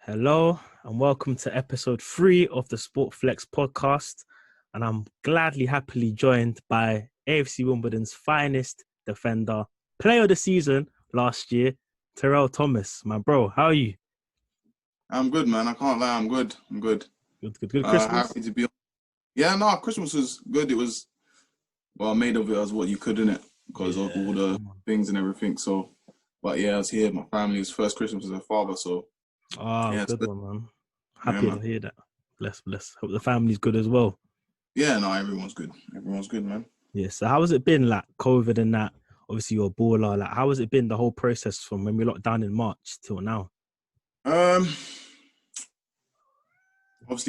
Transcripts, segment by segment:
Hello and welcome to episode 3 of the SportFlex Podcast. And I'm happily joined by AFC Wimbledon's finest defender, player of the season last year, Terell Thomas. My bro, how are you? I'm good, man. I can't lie. I'm good. Good Christmas? Happy to be on. Yeah, no, Christmas was good. It was, made of it as what you could, innit? Because of all the things and everything. So, but yeah, I was here. My family's first Christmas as a father, so. Yeah, good one, man. Happy to hear that. Bless. Hope the family's good as well. Yeah, no, everyone's good. Everyone's good, man. Yeah, so how has it been, like, COVID and that? Obviously, you're a baller. Like, how has it been, the whole process from when we locked down in March till now? Obviously,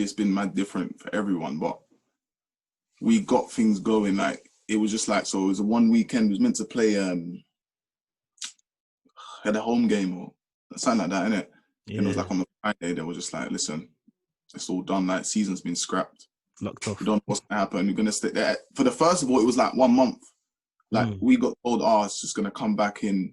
it's been mad different for everyone, but we got things going. Like, it was just like, so it was a one weekend. We was meant to play at a home game or something like that, innit? Yeah. And it was like on the Friday, they were just like, listen, it's all done. Like, season's been scrapped. Locked off. We don't know what's going to happen. We're going to stay there. For the first of all, it was like 1 month. Like, we got told, it's just going to come back in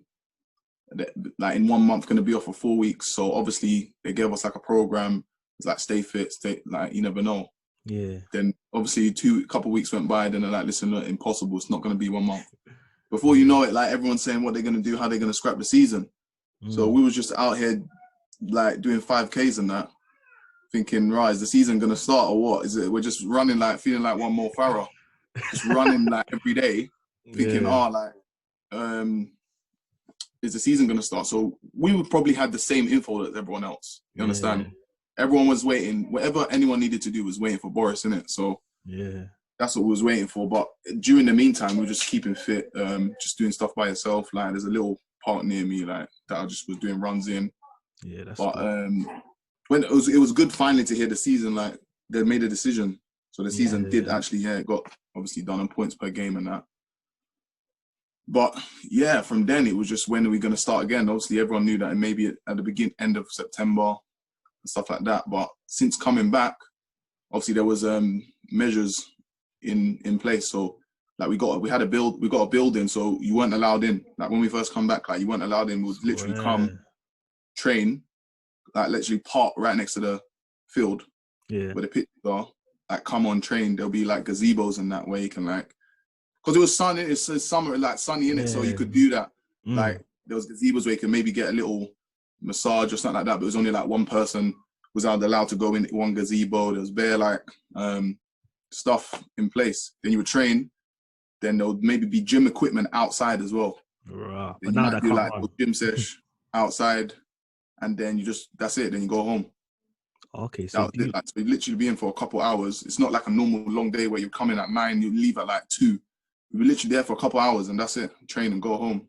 1 month, going to be off for 4 weeks. So, obviously, they gave us like a program. It's like, stay fit, like, you never know. Yeah. Then, obviously, a couple of weeks went by. Then they're like, listen, look, impossible. It's not going to be 1 month. Before you know it, like, everyone's saying what they're going to do, how they're going to scrap the season. So, we was just out here, like, doing 5Ks and that, thinking, right, is the season going to start or what? Is it? We're just running, like, feeling like one more Farah. Just running, like, every day, thinking, is the season going to start? So we would probably had the same info as everyone else. You understand? Everyone was waiting. Whatever anyone needed to do was waiting for Boris, innit? So that's what we was waiting for. But during the meantime, we were just keeping fit, just doing stuff by yourself. Like, there's a little park near me, like, that I just was doing runs in. Yeah, that's but good. When it was good finally to hear the season, like, they made a decision. So the season did actually, it got obviously done on points per game and that. But yeah, from then it was just, when are we going to start again? Obviously, everyone knew that maybe at the end of September and stuff like that. But since coming back, obviously there was measures in place. So like we got a building, so you weren't allowed in. Like, when we first come back, like, you weren't allowed in. We would literally come, train, like, literally park right next to the field where the pitches are. Like, come on, train. There'll be like gazebos and that, where you can, like, because it was sunny, it's summer, like, sunny in it, so you could do that. Like, there was gazebos where you could maybe get a little massage or something like that, but it was only like one person was allowed to go in one gazebo. There was bare, like, stuff in place. Then you would train. Then there would maybe be gym equipment outside as well. Right. But now that do like a gym sesh outside, and then that's it. Then you go home. Okay, so so you literally be in for a couple hours. It's not like a normal long day where you come in at 9, you leave at like 2. We were literally there for a couple hours, and that's it. Train and go home.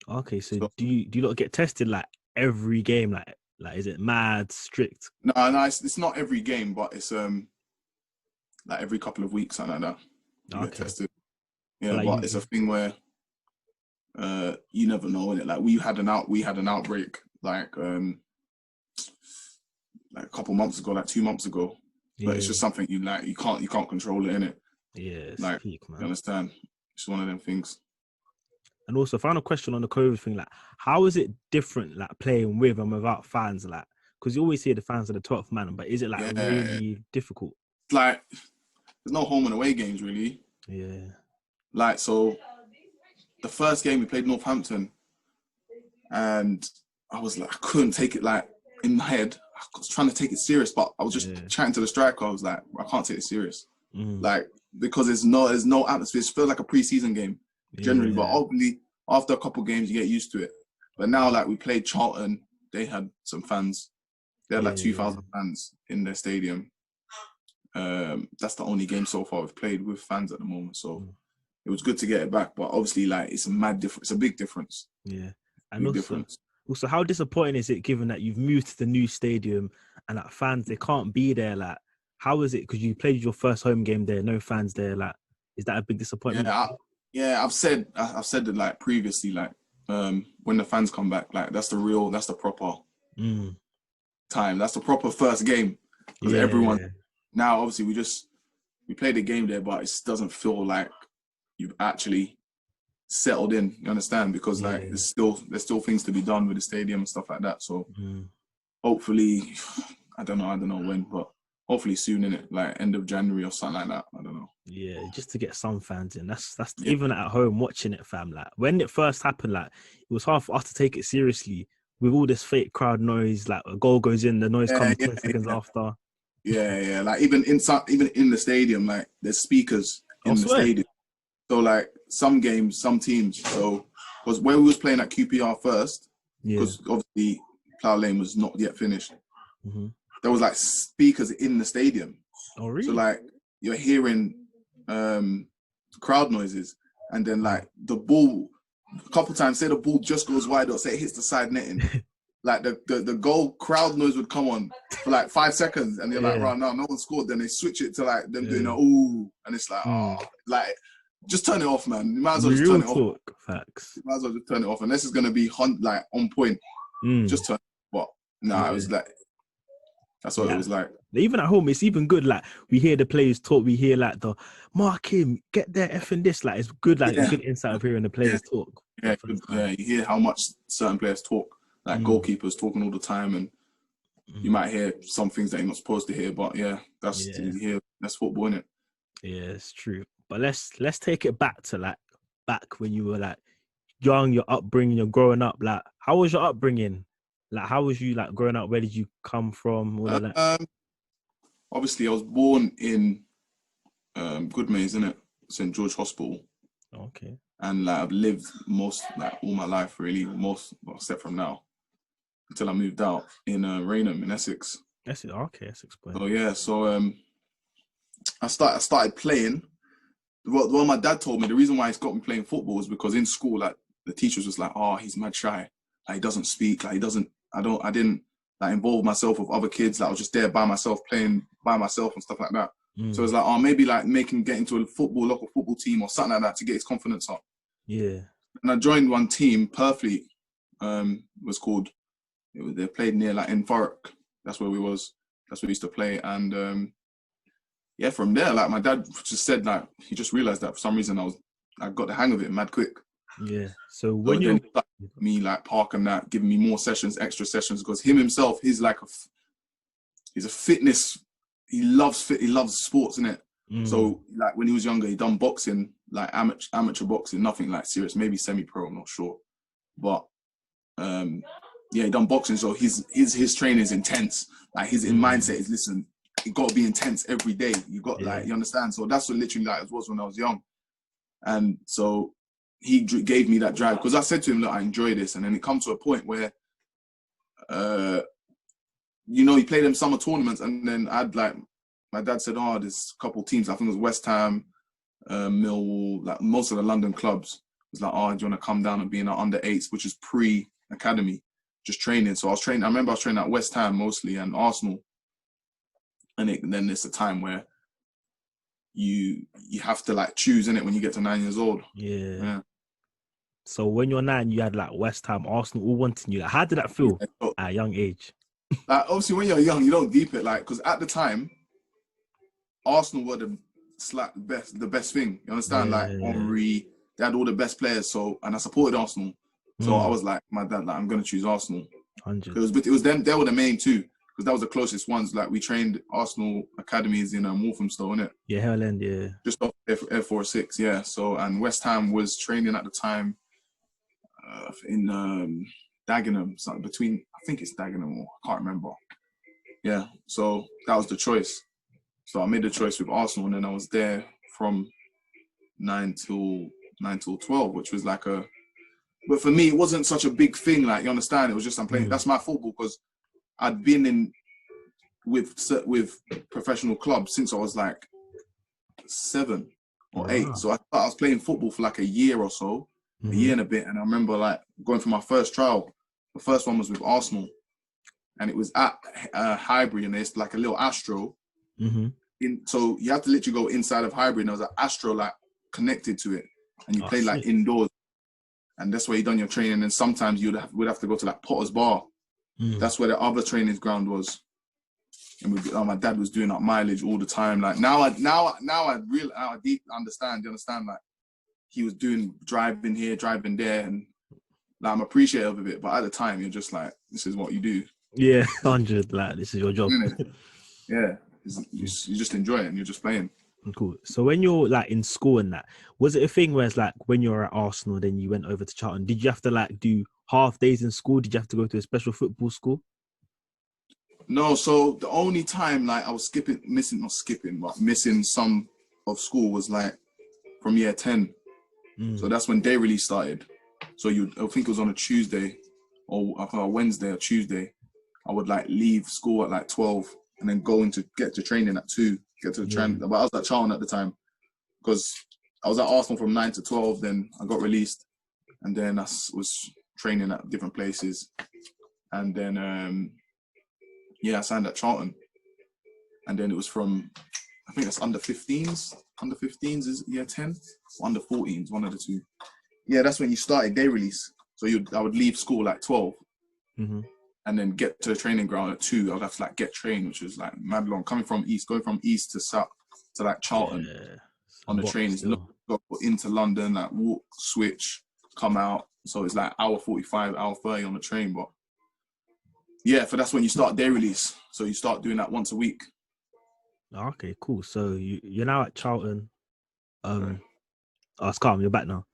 Okay, so do you not get tested like every game? Like is it mad strict? No, it's not every game, but it's like every couple of weeks, something like that. You get tested. Yeah, like, but it's a thing where you never know, innit? Like, we had an outbreak like a couple months ago, like 2 months ago. But it's just something you can't control it, innit? Yeah, it's like, peak, man. You understand? It's one of them things. And also, final question on the COVID thing, like, how is it different, like, playing with and without fans? Like, because you always hear the fans are the 12th man, but is it like really difficult? Like, there's no home and away games, really. Yeah. Like, so the first game we played Northampton, and I was like, I couldn't take it, like, in my head. I was trying to take it serious, but I was just chatting to the striker. I was like, I can't take it serious. Like, because there's no atmosphere. It feels like a pre-season game generally, but obviously after a couple of games you get used to it. But now, like, we played Charlton, they had some fans. They had like 2,000 fans in their stadium. That's the only game so far we've played with fans at the moment. So it was good to get it back, but obviously, like, it's a mad difference. It's a big difference. Yeah, and also, how disappointing is it, given that you've moved to the new stadium and like fans, they can't be there? Like, how is it? Because you played your first home game there, no fans there. Like, is that a big disappointment? I've said it, like, previously, like, when the fans come back, like, that's the proper time. That's the proper first game. Because everyone now, obviously, we played the game there, but it just doesn't feel like you've actually settled in. You understand? Because like there's still things to be done with the stadium and stuff like that. So hopefully, I don't know when, but hopefully soon, innit? Like end of January or something like that. I don't know. Yeah, just to get some fans in. That's Yeah. even at home watching it, fam. Like when it first happened, like it was hard for us to take it seriously with all this fake crowd noise. Like a goal goes in, the noise comes 10 seconds after. Yeah. Like even in the stadium, like there's speakers in the stadium. So like some games, some teams. So because where we was playing at QPR first, because obviously Plough Lane was not yet finished. Mm-hmm. There was like speakers in the stadium. Oh really? So like you're hearing crowd noises, and then like the ball a couple times, say the ball just goes wide or say it hits the side netting, like the goal crowd noise would come on for like 5 seconds, and they're like, right now no one scored, then they switch it to like them doing a ooh, and it's like like just turn it off, man. You might as well just turn it off. Facts. You might as well just turn it off unless it's gonna be like on point. Just turn it off. But it was like that's what it was like. Even at home, it's even good. Like we hear the players talk, we hear like the mark him, get there, effing this. Like it's good. Like a good insight of hearing the players talk. Yeah, you hear how much certain players talk. Like goalkeepers talking all the time, and you might hear some things that you're not supposed to hear. But that's football, innit? Yeah, it's true. But let's take it back to back when you were like young, your upbringing, you're growing up. Like how was your upbringing? Like how was you like growing up? Where did you come from? All of that? Obviously, I was born in Goodmayes, innit? St. George Hospital. Okay. And like I've lived all my life, really, except from now, until I moved out in Raynham in Essex. Essex. So I started playing. Well, my dad told me the reason why he's got me playing football is because in school, like the teachers was like, "Oh, he's mad shy. Like he doesn't speak. Like he doesn't. I didn't like involve myself with other kids. Like I was just there by myself, playing by myself and stuff like that. So it's like, oh, maybe like get into a local football team or something like that to get his confidence up. Yeah. And I joined one team, Perfleet, was called. They played near like in Thurrock. That's where we used to play. And from there, like my dad just said, like he just realized that for some reason I got the hang of it mad quick. Yeah. So when you me like Park and that, giving me more sessions, extra sessions, because him himself, he's a fitness. He loves sports, innit? So like when he was younger, he done boxing, like amateur boxing, nothing like serious, maybe semi-pro, I'm not sure. But he done boxing, so his training is intense. Like his mindset is, listen, you got to be intense every day. You got you understand? So that's what literally like it was when I was young. And so he gave me that drive because I said to him, look, I enjoy this. And then it comes to a point where, he played them summer tournaments, and then my dad said, oh, there's a couple teams. I think it was West Ham, Millwall, like most of the London clubs. It was like, oh, do you want to come down and be in our under-8s, which is pre-academy, just training. So I remember I was training at West Ham mostly and Arsenal. And then there's a time where you have to like choose, innit, when you get to 9 years old. Yeah. So when you're 9, you had like West Ham, Arsenal all wanting you. Like, how did that feel at a young age? Like obviously when you're young, you don't deep it, like, because at the time, Arsenal were the best thing. You understand? Like Henry, they had all the best players. So, and I supported Arsenal. So I was like, my dad, like, I'm gonna choose Arsenal. 100. It was them. They were the main two, because that was the closest ones. Like we trained Arsenal academies in Walthamstow, innit? Yeah, Hell End, yeah. Just off F46, yeah. So, and West Ham was training at the time in Dagenham, so I think it's Dagenham, or I can't remember. Yeah, so that was the choice. So I made the choice with Arsenal, and then I was there from 9 till 12, which was like but for me, it wasn't such a big thing. Like, you understand? It was just I'm playing. That's my football, because I'd been with professional clubs since I was like 7 or 8. So I thought I was playing football for like a year or so, a year and a bit. And I remember like going for my first trial. The first one was with Arsenal, and it was at Highbury, and there's like a little Astro. So you have to literally go inside of Highbury, and there was an Astro like connected to it, and you play like indoors. And that's where you done your training. And sometimes you would have to go to like Potter's Bar. That's where the other training ground was. And my dad was doing up mileage all the time. Like now I deep understand. You understand? Like he was doing driving here, driving there, and like I'm appreciative of it. But at the time, you're just like, this is what you do. Yeah, 100. Like, this is your job. Isn't it? Yeah, you just enjoy it and you're just playing. Cool. So when you're like in school and that, was it a thing where it's like when you were at Arsenal, then you went over to Charlton? Did you have to like do half days in school? Did you have to go to a special football school? No, so the only time like I was missing some of school was like from year 10. So that's when day release started. So I think it was on a Tuesday or a Wednesday or Tuesday. I would like leave school at like 12 and then get to training at 2, get to the train. But I was at Charlton at the time because I was at Arsenal from 9 to 12. Then I got released and then I was training at different places. And then, I signed at Charlton. And then it was from, I think that's under 15s. Under 15s is year 10 or under 14s, one of the two. Yeah, that's when you started day release. So I would leave school at 12 and then get to the training ground at 2. I would have to like get trained, which was like mad long. Going from east to south to like Charlton on the train. Go into London, like walk, switch, come out. So it's like hour 45, hour 30 on the train. But yeah, that's when you start day release. So you start doing that once a week. Okay, cool. So you're now at Charlton. It's calm. You're back now.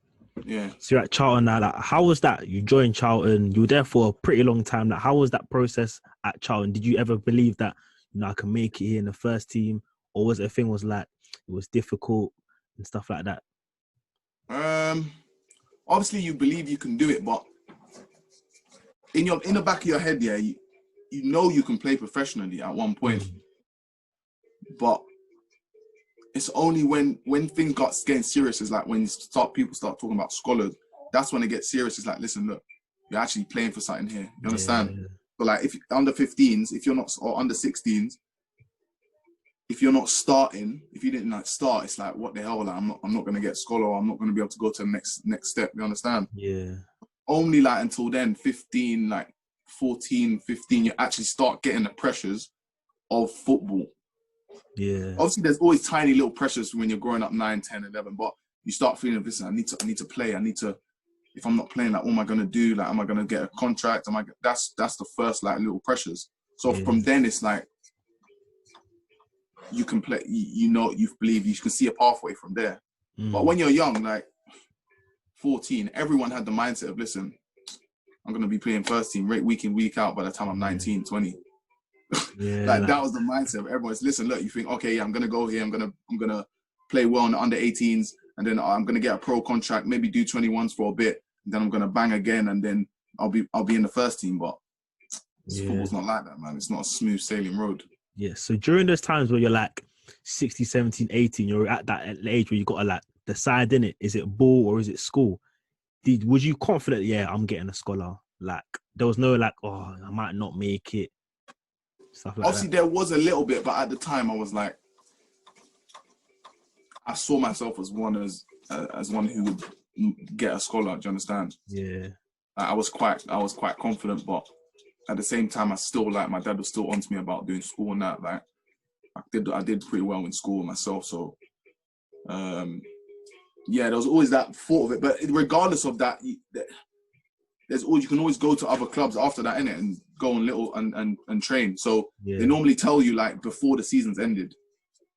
Yeah. So you're at Charlton now. Like, how was that? You joined Charlton. You were there for a pretty long time. Like, how was that process at Charlton? Did you ever believe that I can make it here in the first team, or was it a thing was like it was difficult and stuff like that? Obviously you believe you can do it, but in the back of your head, yeah, you know you can play professionally at one point. But it's only when things got getting serious, is like when people start talking about scholars, that's when it gets serious. It's like, listen, look, you're actually playing for something here. You understand? Yeah. But like if under 15s, if you're not, or under 16s, if you're not starting, if you didn't like start, it's like, what the hell? Like, I'm not gonna get scholar, or I'm not gonna be able to go to the next step. You understand? Yeah. Only like until then, 15, like 14, 15, you actually start getting the pressures of football. Yeah. Obviously, there's always tiny little pressures when you're growing up 9, 10, 11, but you start feeling, listen, I need to play. If I'm not playing, like, what am I going to do? Like, am I going to get a contract? That's the first, like, little pressures. So from then, it's like, you can play, you believe you can see a pathway from there. But when you're young, like 14, everyone had the mindset of, listen, I'm going to be playing first team week in, week out by the time I'm 19, 20. Yeah, like that was the mindset of everyone's. Listen, look, you think, okay, yeah, I'm gonna go here, I'm gonna play well in the under 18s, and then I'm gonna get a pro contract, maybe do 21s for a bit, and then I'm gonna bang again, and then I'll be in the first team. But football's not like that, man. It's not a smooth sailing road. Yeah. So during those times where you're like 16, 17, 18, you're at that age where you gotta like decide, in it, is it ball or is it school? Was you confident? Yeah, I'm getting a scholar. Like there was no like, oh, I might not make it. Stuff like Obviously, that. there was a little bit, but at the time, I was like, I saw myself as one who would get a scholar. Do you understand? Yeah. I was quite confident, but at the same time, I still, like, my dad was still on to me about doing school and that. Like, I did pretty well in school myself, so yeah, there was always that thought of it. But regardless of that, you can always go to other clubs after that, innit, and go on and train. So they normally tell you like before the season's ended.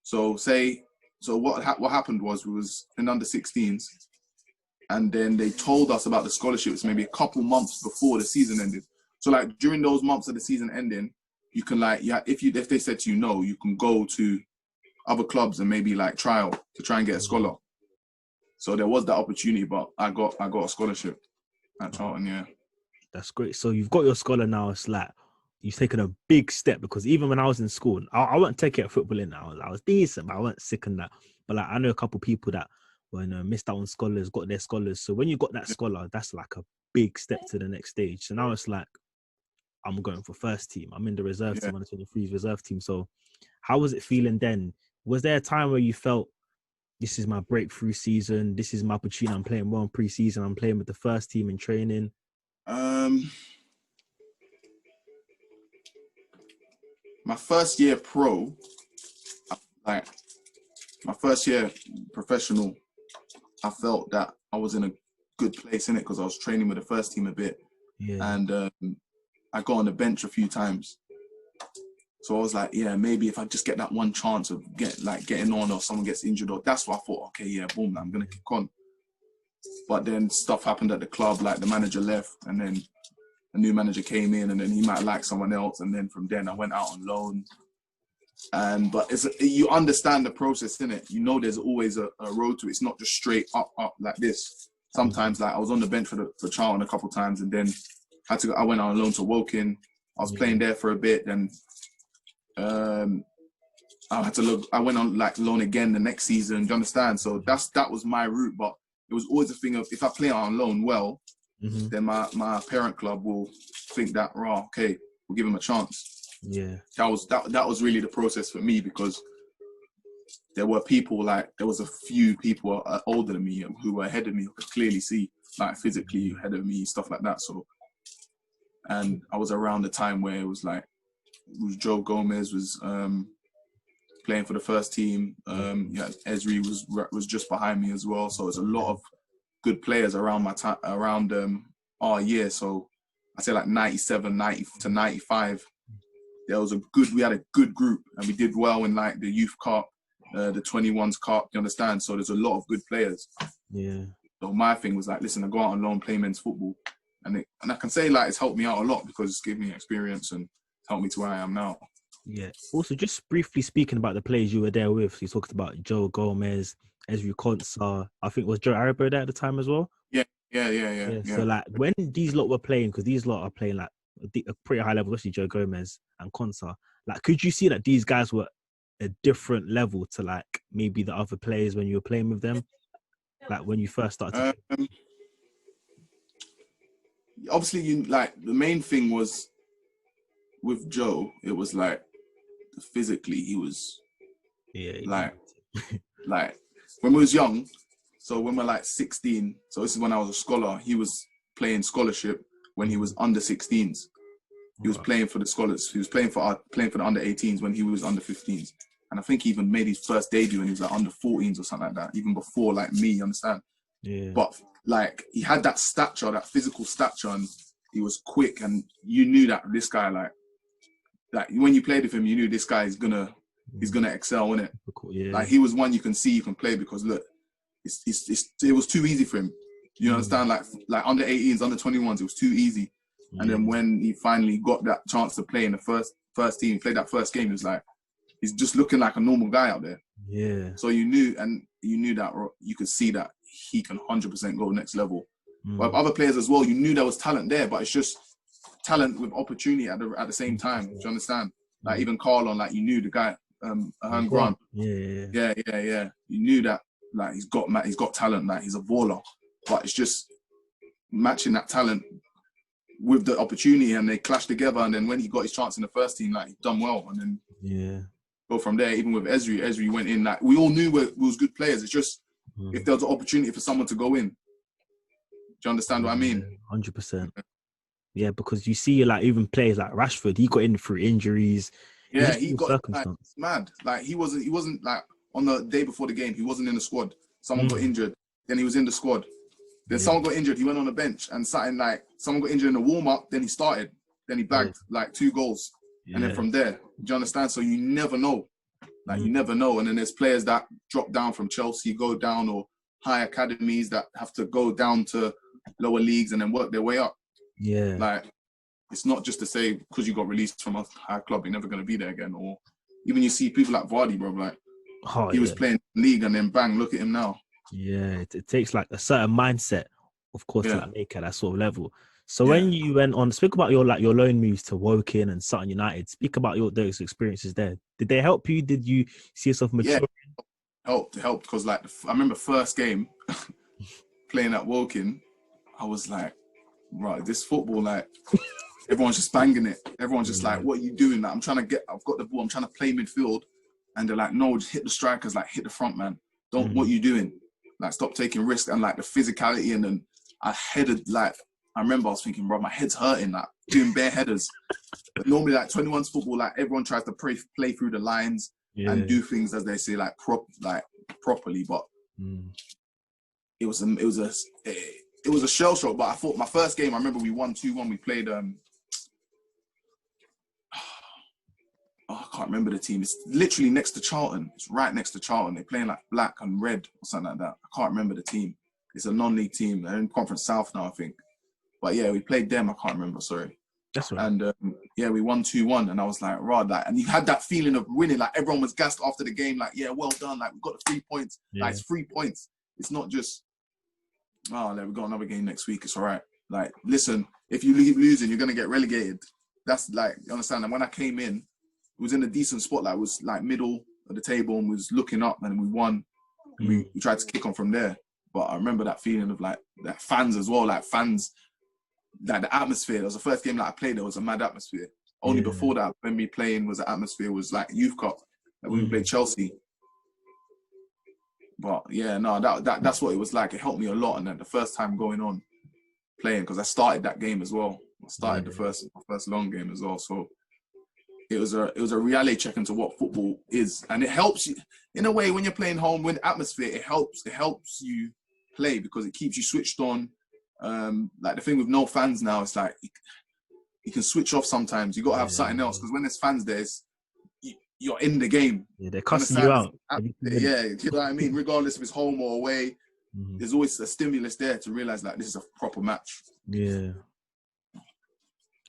So what happened was, we was in under 16s, and then they told us about the scholarships maybe a couple months before the season ended. So like during those months of the season ending, you can like, yeah, if they said to you no, you can go to other clubs and maybe like trial to try and get a scholar. So there was that opportunity, but I got a scholarship at Charlton. Yeah, that's great. So you've got your scholar now. It's like you've taken a big step, because even when I was in school, I wasn't taking football in. I was decent, but I wasn't sick on that. But like I know a couple of people that when missed out on scholars, got their scholars. So when you got that scholar, that's like a big step to the next stage. So now it's like I'm going for first team. I'm in the reserve team, on the 23s reserve team. So how was it feeling then? Was there a time where you felt, this is my breakthrough season, this is my opportunity, I'm playing well in pre-season, I'm playing with the first team in training? My first year pro, like my first year professional, I felt that I was in a good place in it because I was training with the first team a bit, and I got on the bench a few times. So I was like, yeah, maybe if I just get that one chance of getting on, or someone gets injured, or that's what I thought. Okay, yeah, boom, I'm gonna kick on. But then stuff happened at the club, like the manager left, and then a new manager came in, and then he might like someone else, and then from then I went out on loan. But you understand the process, innit? You know, there's always a road to it. It's not just straight up like this. Sometimes, like I was on the bench for Charlton a couple of times, and then I went on loan to Woking. I was playing there for a bit, then I went on like loan again the next season. Do you understand? So that was my route. But it was always a thing of, if I play on loan well, then my parent club will think that, okay, we'll give him a chance. Yeah, that was really the process for me, because there was a few people older than me who were ahead of me, who could clearly see, like physically ahead of me, stuff like that. So, and I was around the time where it was Joe Gomez was playing for the first team. Ezri was just behind me as well. So it's a lot of good players around our year. So I say like 97, 90 to 95. We had a good group, and we did well in like the youth cup, the 21s cup. You understand? So there's a lot of good players. Yeah. So my thing was like, listen, I go out on loan, play men's football, and I can say like it's helped me out a lot, because it's given me experience and helped me to where I am now. Yeah. Also, just briefly speaking about the players you were there with, so you talked about Joe Gomez, Ezri Konsa. I think was Joe Arabo there at the time as well. Yeah. So like when these lot were playing, because these lot are playing like a pretty high level, especially Joe Gomez and Konsa. Like, could you see that these guys were a different level to like maybe the other players when you were playing with them, like when you first started? Obviously, the main thing was with Joe. It was like physically, he was like when we was young. So when we're like 16, so this is when I was a scholar. He was playing scholarship when he was under 16s. He was playing for the scholars. He was playing for the under 18s when he was under 15s. And I think he even made his first debut when he was like under 14s or something like that, even before like me, you understand? Yeah. But like he had that stature, that physical stature, and he was quick, and you knew that this guy like when you played with him, you knew this guy is gonna excel, innit? Yeah. Like he was one you can see, you can play, because look, it was too easy for him. You understand? Like under 18s, under 21s, it was too easy. And then when he finally got that chance to play in the first team, played that first game, he was like, he's just looking like a normal guy out there. Yeah. So you knew that you could see that he can 100% go next level. But with other players as well, you knew there was talent there, but it's just talent with opportunity at the same time. Do you understand? Like even Carlon, like you knew the guy, Grant. Yeah. You knew that like he's got talent, like he's a baller, but it's just matching that talent with the opportunity, and they clashed together. And then when he got his chance in the first team, like he done well, and then go from there. Even with Ezri went in. Like we all knew we was good players. It's just if there was an opportunity for someone to go in. Do you understand what I mean? 100%. Yeah, because you see, like even players like Rashford, he got in through injuries. Yeah, he got mad. Like he wasn't like on the day before the game, he wasn't in the squad. Someone got injured, then he was in the squad. Then someone got injured, he went on the bench, and someone got injured in the warm up. Then he started. Then he bagged like 2 goals, and then from there, do you understand? So you never know. Like you never know. And then there's players that drop down from Chelsea, go down, or high academies that have to go down to lower leagues and then work their way up. Yeah. Like it's not just to say because you got released from a high club, you're never going to be there again. Or even you see people like Vardy, bro, like he was playing league and then bang, look at him now. Yeah, it takes like a certain mindset, of course, to like make at that sort of level. So when you went on, speak about your loan moves to Woking and Sutton United. Speak about those experiences there. Did they help you? Did you see yourself maturing? Yeah, helped because like I remember first game playing at Woking, I was like, right, this football, like everyone's just banging it. Everyone's just like, what are you doing? Like, I've got the ball, I'm trying to play midfield, and they're like, no, just hit the strikers, like hit the front man. What are you doing? Like stop taking risks. And like the physicality, and then I headed like. I remember I was thinking, bro, my head's hurting, like doing bare headers. But normally, like 21's football, like everyone tries to play through the lines and do things as they say, like properly. But it was a shell shock. But I thought my first game, I remember we won 2-1. We played can't remember the team. It's literally next to Charlton. It's right next to Charlton. They're playing like black and red or something like that. I can't remember the team. It's a non-league team. They're in Conference South now, I think. But yeah, we played them. I can't remember. Sorry. That's right. And yeah, we won 2-1. And I was like, right, like, and you had that feeling of winning. Like everyone was gassed after the game. Like, yeah, well done. Like we got the 3 points. Yeah. Like it's 3 points. It's not just, oh, like, we got another game next week. It's all right. Like, listen, if you leave losing, you're gonna get relegated. That's like, you understand? And when I came in, it was in a decent spot. Like, it was like middle of the table and was looking up, and we won. And we tried to kick on from there. But I remember that feeling of like that fans as well, like fans, like the atmosphere. It was the first game that I played. There was a mad atmosphere. Only before that, when me playing was the atmosphere was like Youth Cup, like when we played Chelsea. But yeah, no, that's what it was like. It helped me a lot. And then the first time going on playing, because I started that game as well. I started my first long game as well. So it was a reality check into what football is, and it helps you in a way when you're playing home. When atmosphere, it helps you play because it keeps you switched on. Like the thing with no fans now, it's like you can switch off sometimes. You got to have something else, because when there's fans there, you're in the game. Yeah, they're cussing you out. Yeah, you know what I mean? Regardless if it's home or away, there's always a stimulus there to realize like this is a proper match. Yeah.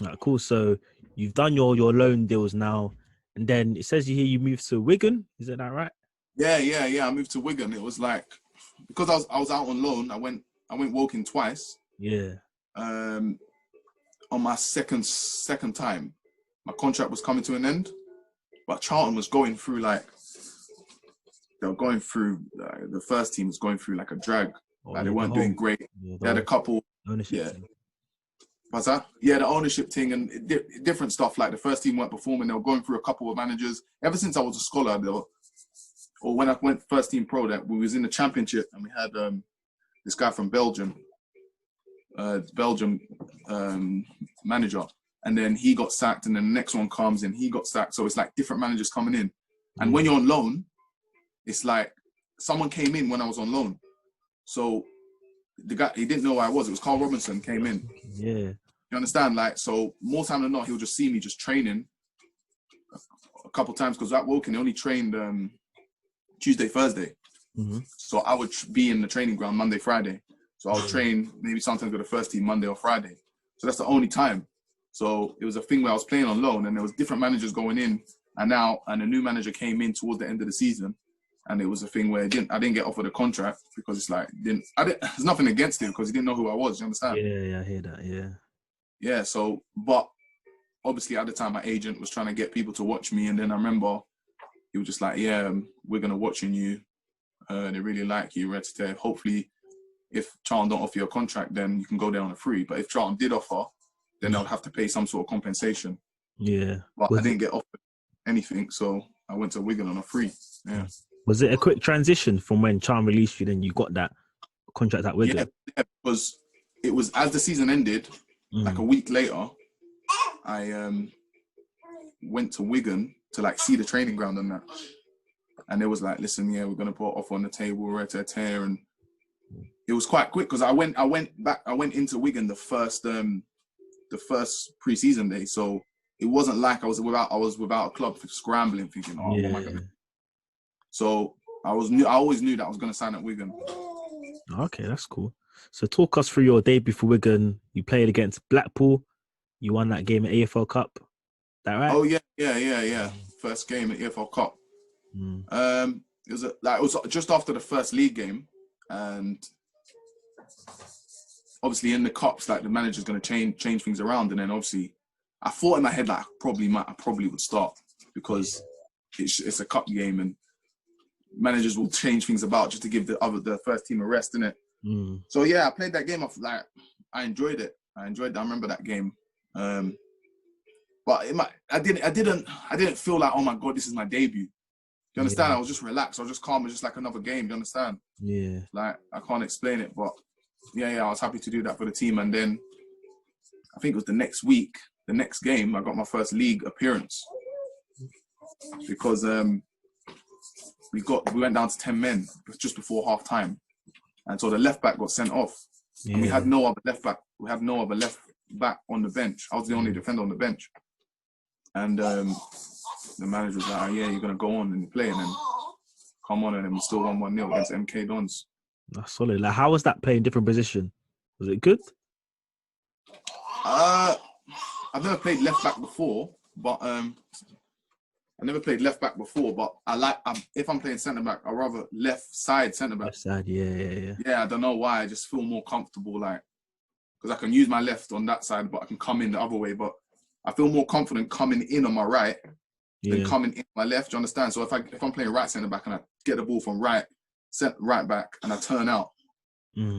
Right, cool. So you've done your loan deals now, and then it says you moved to Wigan. Is that right? Yeah. I moved to Wigan. It was like, because I was out on loan. I went Woking twice. Yeah. On my second time, my contract was coming to an end, but Charlton was going through like, they were going through, the first team was going through like a drag. Like they weren't doing great. Yeah, they had a couple. Ownership. What's that? Yeah, the ownership thing and different stuff. Like the first team weren't performing. They were going through a couple of managers. Ever since I was a scholar, or when I went first team pro, that we was in the championship and we had this guy from Belgium, manager, and then he got sacked, and then the next one comes and he got sacked. So it's like different managers coming in, and when you're on loan, it's like someone came in when I was on loan, so the guy, he didn't know who I was. It was Carl Robinson came in. Yeah. You understand? Like, so more time than not, he'll just see me just training a couple times, because at Woking, they only trained Tuesday, Thursday. So I would be in the training ground Monday, Friday. So I would train maybe sometimes with the first team Monday or Friday. So that's the only time. So it was a thing where I was playing on loan, and there was different managers going in and out, and a new manager came in towards the end of the season. And it was a thing where I didn't get offered a contract, because it's like, there's nothing against him, because he didn't know who I was. You understand? Yeah, I hear that. Yeah. Yeah. So, but obviously at the time, my agent was trying to get people to watch me. And then I remember he was just like, yeah, we're going to watching you. They really like you. Hopefully, if Charlton don't offer you a contract, then you can go there on a free. But if Charlton did offer, then they'll have to pay some sort of compensation. Yeah. But I didn't get offered anything. So I went to Wigan on a free. Yeah. Was it a quick transition from when Charlton released you, then you got that contract at Wigan? Yeah, because it was as the season ended, like a week later, I went to Wigan to like see the training ground and that. And it was like, listen, yeah, we're gonna put an offer on the table, and it was quite quick, because I went into Wigan the first pre-season day, so it wasn't like I was without a club scrambling, thinking, oh, what am I gonna do? So I always knew that I was going to sign at Wigan. Okay, that's cool. So talk us through your debut for Wigan. You played against Blackpool. You won that game at EFL Cup. Is that right? Oh yeah. First game at EFL Cup. It was just after the first league game, and obviously in the cups, like the manager's going to change things around, and then obviously I thought in my head like I probably would start, because it's a cup game and managers will change things about just to give the first team a rest, innit? So yeah, I played that game off. Like, I enjoyed it. I remember that game. But I didn't feel like, oh my God, this is my debut. You understand? I was just relaxed. I was just calm. It was just like another game. You understand? Yeah. Like, I can't explain it, but yeah, I was happy to do that for the team. And then I think it was the next week, the next game, I got my first league appearance, because we went down to 10 men just before half time, and so the left back got sent off, and we had no other left back. We had no other left back on the bench. I was the only defender on the bench, and the manager was like, oh, yeah, you're going to go on and play, and then come on, and then we still won 1-0 against MK Dons. That's solid. Like, how was that playing different position? Was it good? I've never played left back before, but if I'm playing centre back, I'd rather left side centre back. Left side, yeah. Yeah, I don't know why. I just feel more comfortable, like, because I can use my left on that side, but I can come in the other way. But I feel more confident coming in on my right than coming in on my left. Do you understand? So if I'm playing right centre back and I get the ball from right back and I turn out,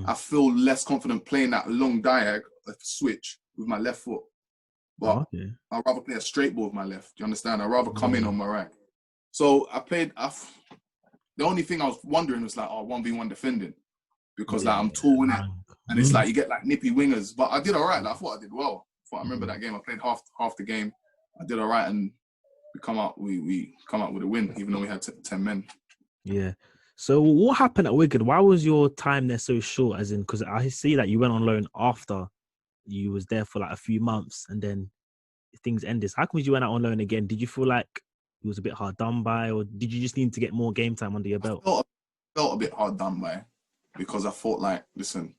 I feel less confident playing that long diag switch with my left foot. But I'd rather play a straight ball with my left. Do you understand? I'd rather come in on my right. So the only thing I was wondering was like, 1v1 defending. Because like I'm tall in it. And it's like you get like nippy wingers. But I did all right. Like, I thought I did well. I remember that game. I played half the game. I did all right, and we come out with a win, even though we had 10 men. Yeah. So what happened at Wigan? Why was your time there so short? As in, because I see that you went on loan after you was there for like a few months, and then things ended. So how come you went out on loan again? Did you feel like it was a bit hard done by, or did you just need to get more game time under your belt? I felt a bit hard done by, because I thought like, listen,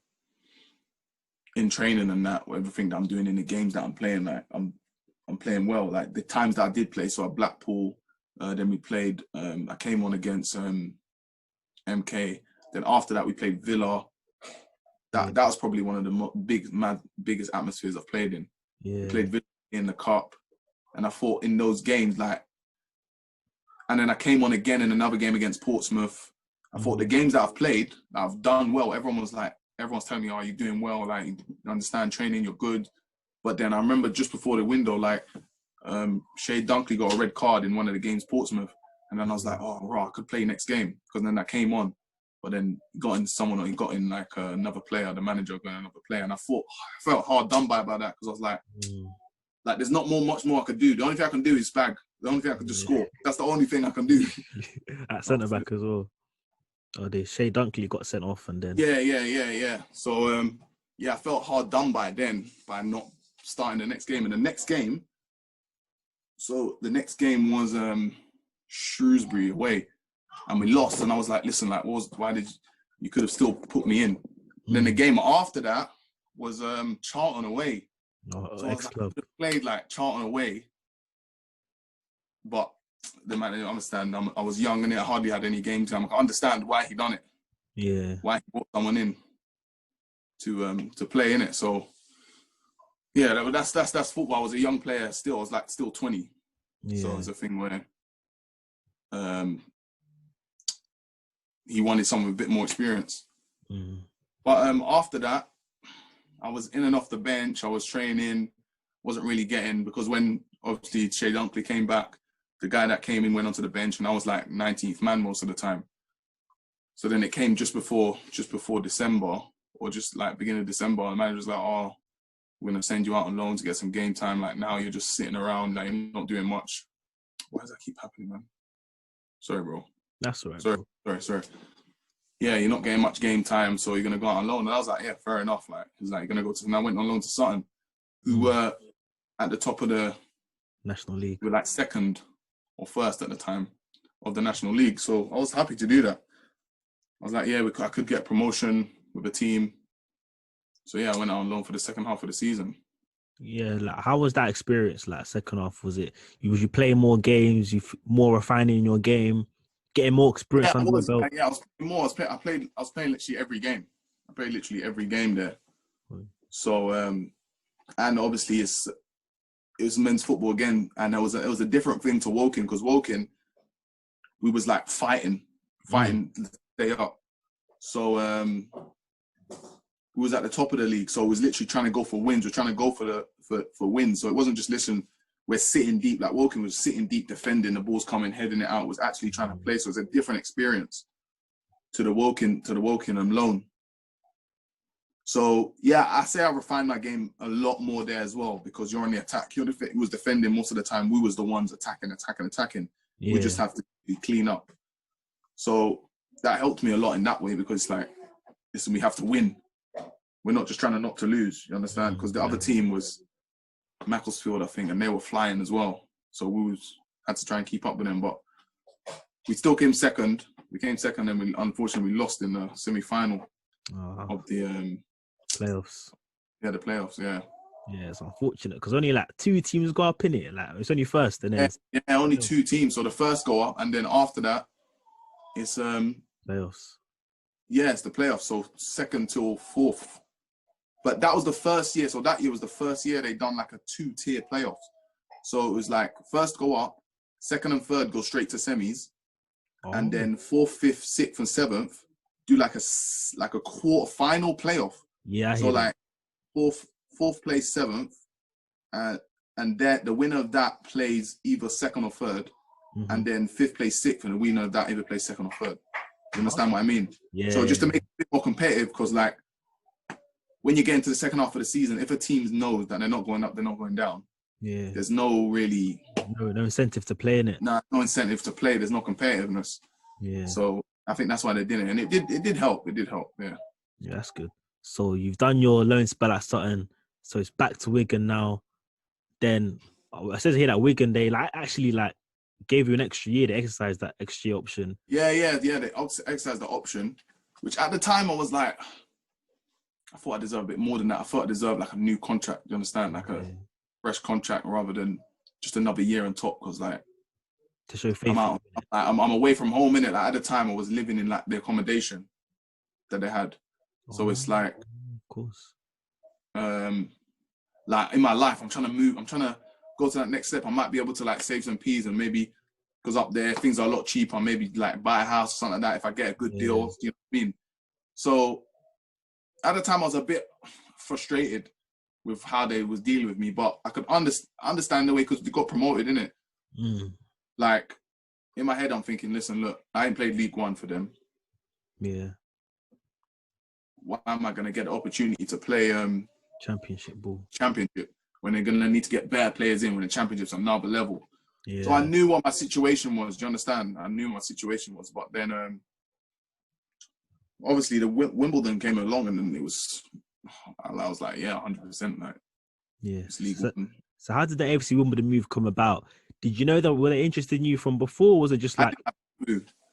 in training and that, everything that I'm doing in the games that I'm playing, like I'm playing well. Like the times that I did play, so at Blackpool, then we played. I came on against MK. Then after that, we played Villa. That was probably one of the biggest atmospheres I've played in. Yeah. We played Villa in the cup, and I thought in those games, like, and then I came on again in another game against Portsmouth. I thought the games that I've played, that I've done well. Everyone's telling me, "Oh, you're doing well. Like, you understand training, you're good." But then I remember just before the window, like, Shay Dunkley got a red card in one of the games, Portsmouth, and then I was like, "Oh, right, I could play next game," because then that came on. But then he got in like another player, the manager got another player, and I felt hard done by about that, because I was like, there's not much more I could do. The only thing I can do is bag. The only thing I can just score. That's the only thing I can do. At centre back as well. Oh, Shay Dunkley got sent off, and then yeah. So I felt hard done by not starting the next game. And the next game was Shrewsbury away, and we lost. And I was like, listen, like, you could have still put me in. Then the game after that was Charlton away. Oh, so I could have played like Charlton away, but the man, I understand. I was young and I hardly had any game time. I understand why he done it. Yeah. Why he brought someone in to play in it. So yeah, that's football. I was a young player still. I was like still 20. Yeah. So it's a thing where he wanted someone with a bit more experience. But after that, I was in and off the bench. I was training, wasn't really getting, because when obviously Shay Dunkley came back, the guy that came in went onto the bench, and I was like 19th man most of the time. So then it came just before December, or just like beginning of December, and the manager was like, "Oh, we're gonna send you out on loan to get some game time. Like, now you're just sitting around, like, you're not doing much." Why does that keep happening, man? Sorry, bro. That's all right. Sorry. Yeah, you're not getting much game time, so you're gonna go out on loan. And I was like, yeah, fair enough. Like, he's like, you're gonna go to, and I went on loan to Sutton, who were at the top of the National League. We were like second or first at the time of the National League. So I was happy to do that. I was like, yeah, I could get promotion with a team. So yeah, I went out on loan for the second half of the season. Yeah, like, how was that experience? Like, second half, was you playing more games, more refining your game, getting more experience under the belt? Yeah, I was playing more. I was playing literally every game. I played literally every game there. So and obviously it was men's football again, and it was a different thing to Woking, because Woking, we was like fighting to stay up. So we was at the top of the league, so it was literally trying to go for wins. We're trying to go for wins. So it wasn't just, listen, we're sitting deep. Like, Woking was sitting deep, defending, the ball's coming, heading it out. It was actually trying to play. So it's a different experience to the Woking loan. So yeah, I say I refined my game a lot more there as well, because you're on the attack. He was defending most of the time. We was the ones attacking. Yeah. We just have to clean up. So that helped me a lot in that way, because it's like, listen, we have to win. We're not just trying not to lose, you understand? Because the other team was Macclesfield, I think, and they were flying as well. So we was had to try and keep up with them. But we still came second. We came second, and we unfortunately lost in the semi-final of the playoffs. Yeah, the playoffs. Yeah. Yeah, it's unfortunate because only like 2 teams go up in it. Like it's only first, and then only 2 teams. So the first go up, and then after that, it's playoffs. Yeah, it's the playoffs. So second till 4th. But that was the first year. So that year was the first year they done like a 2-tier playoffs. So it was like first go up, second and third go straight to semis, and then 4th, 5th, 6th, and 7th do like a quarter final playoff. Yeah. So like fourth place, 7th, and that the winner of that plays either second or third, and then 5th place, 6th, and the winner of that either plays second or third. You understand what I mean? Yeah. So just to make it a bit more competitive, because like when you get into the second half of the season, if a team knows that they're not going up, they're not going down. Yeah. There's no incentive to play in it. No incentive to play. There's no competitiveness. Yeah. So I think that's why they did it, and it did help. It did help. Yeah. Yeah, that's good. So you've done your loan spell at Sutton, so it's back to Wigan now. Then I said here that Wigan, they actually gave you an extra year to exercise that extra year option. Yeah. They exercised the option, which at the time I was like, I thought I deserved a bit more than that. I thought I deserved like a new contract. You understand, like a fresh contract rather than just another year on top. Because like to show faith, I'm away from home, innit? Like at the time I was living in like the accommodation that they had. So it's like, of course, like in my life, I'm trying to move. I'm trying to go to that next step. I might be able to like save some peas and maybe, because up there things are a lot cheaper. Maybe like buy a house or something like that if I get a good deal. You know what I mean? So at the time I was a bit frustrated with how they was dealing with me, but I could understand the way because we got promoted, innit? Like in my head, I'm thinking, listen, look, I ain't played League One for them. Yeah. Why am I going to get the opportunity to play championship when they're going to need to get better players in when the championship's another level? Yeah. So I knew what my situation was. Do you understand? I knew what my situation was, but then obviously the Wimbledon came along, and then I was like, yeah, 100%. Like, yeah. It's League One. So how did the AFC Wimbledon move come about? Did you know that were they interested in you from before? Or was it just like? I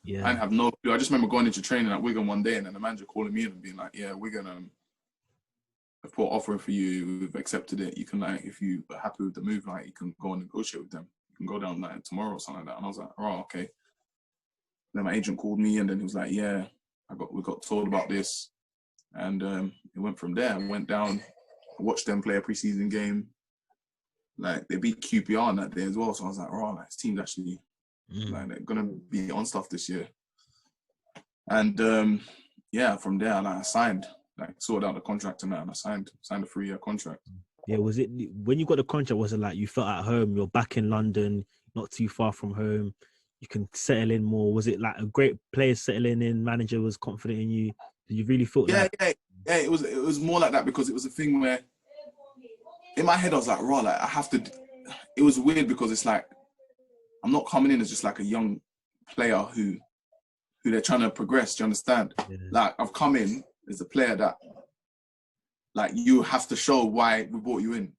didn't have no clue. I just remember going into training at Wigan one day, and then the manager calling me in and being like, "Yeah, Wigan have put an offer for you. We've accepted it. You can if you are happy with the move, you can go and negotiate with them. You can go down tomorrow or something like that." And I was like, "Oh, okay." Then my agent called me, and then he was like, "Yeah, we got told about this," and it went from there. I went down, I watched them play a preseason game. Like they beat QPR on that day as well, so I was like, "Oh, this team's actually they're gonna be on stuff this year." And from there, I signed, sorted out the contract and that, and I signed a 3-year contract. Yeah, was it when you got the contract? Was it like you felt at home? You're back in London, not too far from home. You can settle in more. Was it like a great player settling in? Manager was confident in you. Did you really feel that? Yeah. It was more like that because it was a thing where in my head I was like, I have to. It was weird because it's like I'm not coming in as just like a young player who they're trying to progress. Do you understand? Yeah. Like I've come in as a player that you have to show why we brought you in.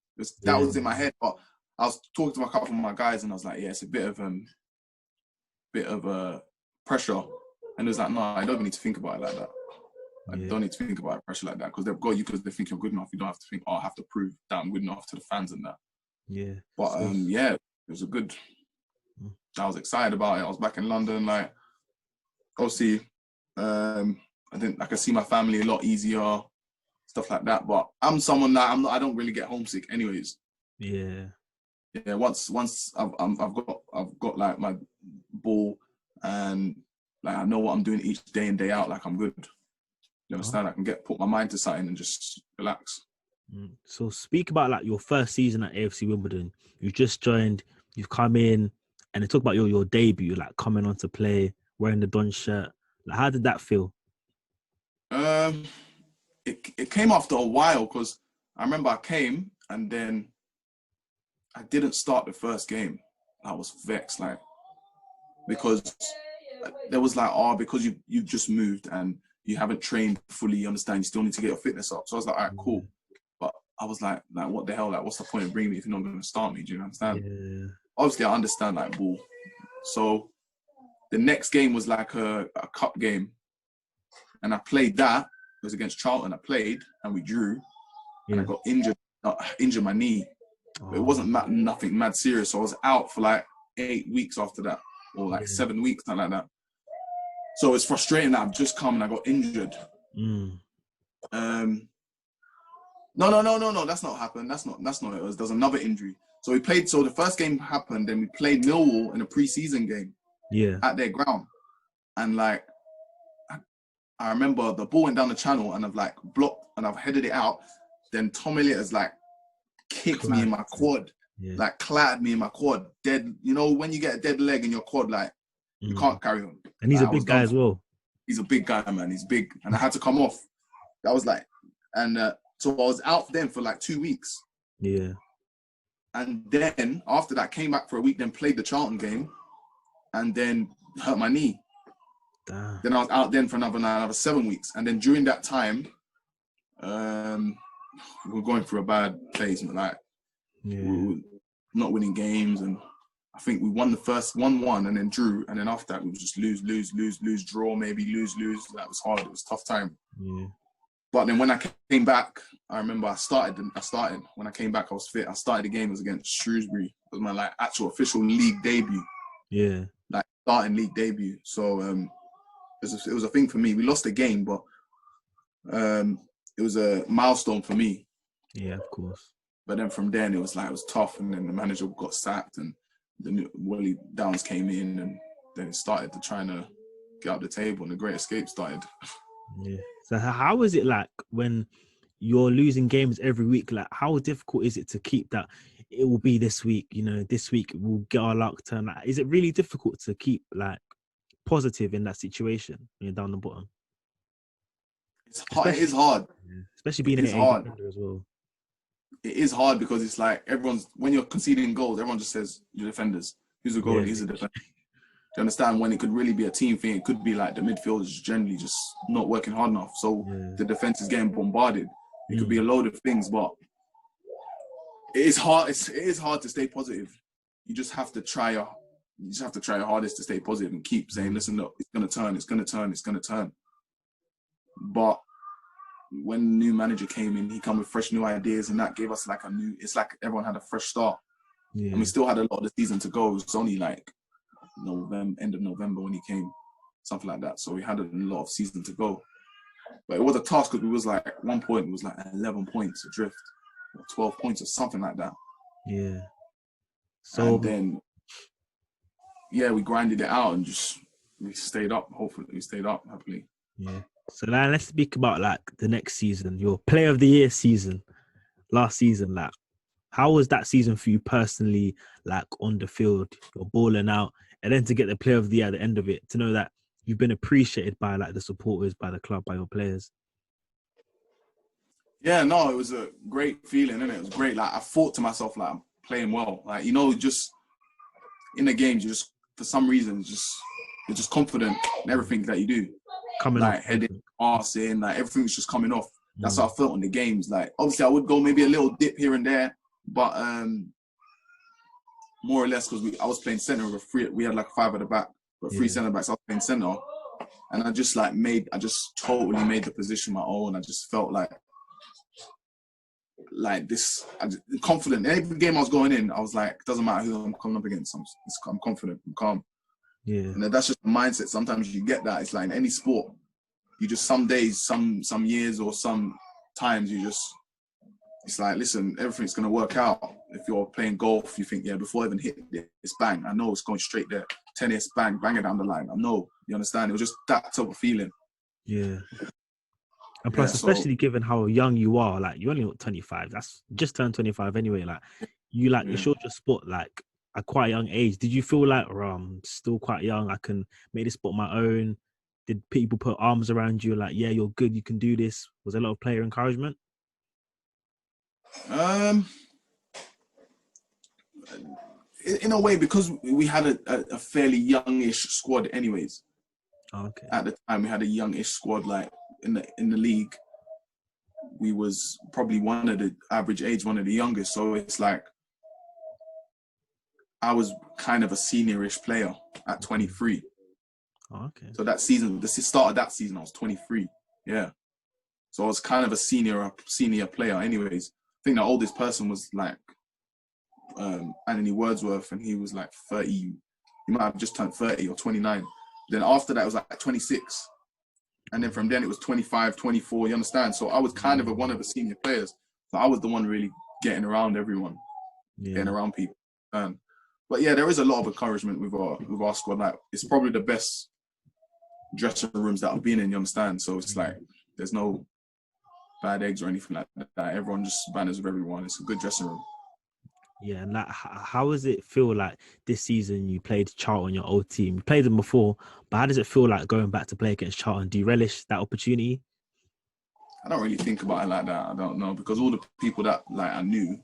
That was in my head, but I was talking to a couple of my guys and I was like, yeah, it's a bit of pressure. And it was like, no, I don't even need to think about it like that. I don't need to think about pressure like that because they've got you because they think you're good enough. You don't have to think, I have to prove that I'm good enough to the fans and that. Yeah. But it was a good. I was excited about it. I was back in London. Obviously, I could see my family a lot easier, stuff like that. But I'm someone that I don't really get homesick, anyways. Yeah. Yeah. Once I've got like my ball and I know what I'm doing each day in day out. I'm good. You understand? I can put my mind to something and just relax. So speak about your first season at AFC Wimbledon. You've just joined. You've come in. And they talk about your debut, coming on to play, wearing the Don shirt. How did that feel? It came after a while because I remember I came and then I didn't start the first game. I was vexed, because there was because you've just moved and you haven't trained fully, you understand, you still need to get your fitness up. So I was like, all right, cool. But I was like, what the hell? What's the point of bringing me if you're not going to start me? Do you understand? Yeah. Obviously, I understand, ball, So the next game was like a cup game. And I played that. It was against Charlton. I played and we drew. And I got injured my knee. But it wasn't nothing mad serious. So I was out for like 8 weeks after that. Or like 7 weeks, something like that. So it's frustrating that I've just come and I got injured. No. That's not happened. That's not it. There's another injury. So we played. So the first game happened, then we played Millwall in a pre-season game. Yeah. At their ground, and like I remember the ball went down the channel, and I've like blocked and I've headed it out. Then Tom Elliott has like kicked me in my quad, like clattered me in my quad. Dead. You know when you get a dead leg in your quad, like you can't carry on. And he's a big guy as well. He's a big guy, man. He's big, and I had to come off. That was like, and so I was out then for like 2 weeks. Yeah. And then after that, came back for a week, then played the Charlton game, and then hurt my knee. Damn. Then I was out then for another 7 weeks. And then during that time, we were going through a bad phase. Like, we were not winning games. And I think we won the first 1-1 and then drew. And then after that, we would just lose, draw, maybe lose. That was hard. It was a tough time. Yeah. But then when I came back, I remember I started. When I came back, I was fit. I started the game. It was against Shrewsbury. It was my like actual official league debut. Yeah. Like starting league debut. So it was a thing for me. We lost the game, but it was a milestone for me. Yeah, of course. But then from then, it was tough. And then the manager got sacked and then Wally Downs came in and then it started to trying to get up the table and the Great Escape started. Yeah. So how is it like when you're losing games every week? Like how difficult is it to keep that? It will be this week, this week we'll get our luck turned. Like, is it really difficult to keep like positive in that situation when you're down the bottom? It's hard. It is hard. Especially being an defender as well. It is hard because it's like when you're conceding goals, everyone just says you're defenders. Who's a goalie? He's a defender. Do you understand? When it could really be a team thing, it could be like the midfielders generally just not working hard enough. So the defense is getting bombarded. It could be a load of things, but it is hard. It is hard to stay positive. You just have to try your hardest to stay positive and keep saying, listen, look, it's gonna turn, it's gonna turn, it's gonna turn. But when the new manager came in, he came with fresh new ideas, and that gave us like it's like everyone had a fresh start. Yeah. And we still had a lot of the season to go. It was only like end of November when he came, something like that. So we had a lot of season to go. But it was a task because we was like at one point it was like 11 points adrift, or 12 points or something like that. Yeah. So and then we grinded it out and we stayed up. Hopefully we stayed up happily. Yeah. So now let's speak about like the next season, your Player of the Year season, last season. Like, how was that season for you personally? Like on the field, you're balling out, and then to get the Player of the Year at the end of it, to know that you've been appreciated by like the supporters, by the club, by your players. Yeah, no, it was a great feeling, and it was great. Like I thought to myself, like I'm playing well. Like just in the games, you just for some reason you're just confident in everything that you do. Coming like off, heading, passing, like everything's just coming off. That's how I felt in the games. Like obviously, I would go maybe a little dip here and there, but more or less because I was playing centre with we had like 5 at the back, but 3 centre backs. I was playing centre, and I just totally made the position my own. I just felt like this, confident. Every game I was going in, I was like, it doesn't matter who I'm coming up against. I'm confident, I'm calm. Yeah, and that's just the mindset. Sometimes you get that. It's like in any sport, you just some days, some years, or some times it's like, listen, everything's gonna work out. If you're playing golf, you think, before I even hit it, it's bang. I know it's going straight there. Tennis, bang it down the line. I know. You understand? It was just that type of feeling. Yeah. And plus, especially given how young you are, like you're only 25. That's just turned 25 anyway. Like you you showed your sport like at quite a young age. Did you feel like, I'm still quite young, I can make this sport my own? Did people put arms around you like, yeah, you're good, you can do this? Was there a lot of player encouragement? In a way, because we had a fairly youngish squad anyways. Okay. At the time, we had a youngish squad. Like in the league, we was probably one of the average age, one of the youngest. So it's like I was kind of a seniorish player. at 23. Oh, okay. So that season, the start of that season, I was 23. Yeah. So I was kind of a senior player anyways. I think the oldest person was like Anthony Wordsworth, and he was like 30. He might have just turned 30 or 29. Then after that, it was like 26. And then from then, it was 25, 24, you understand? So I was kind of one of the senior players. So I was the one really getting around everyone, getting around people. But yeah, there is a lot of encouragement with our squad. Like, it's probably the best dressing rooms that I've been in, you understand? So it's like, there's no bad eggs or anything like that. Everyone just banners with everyone. It's a good dressing room. Yeah, and like, how does it feel like this season you played Charlton, your old team? You played them before, but how does it feel like going back to play against Charlton? Do you relish that opportunity? I don't really think about it like that. I don't know, because all the people that like I knew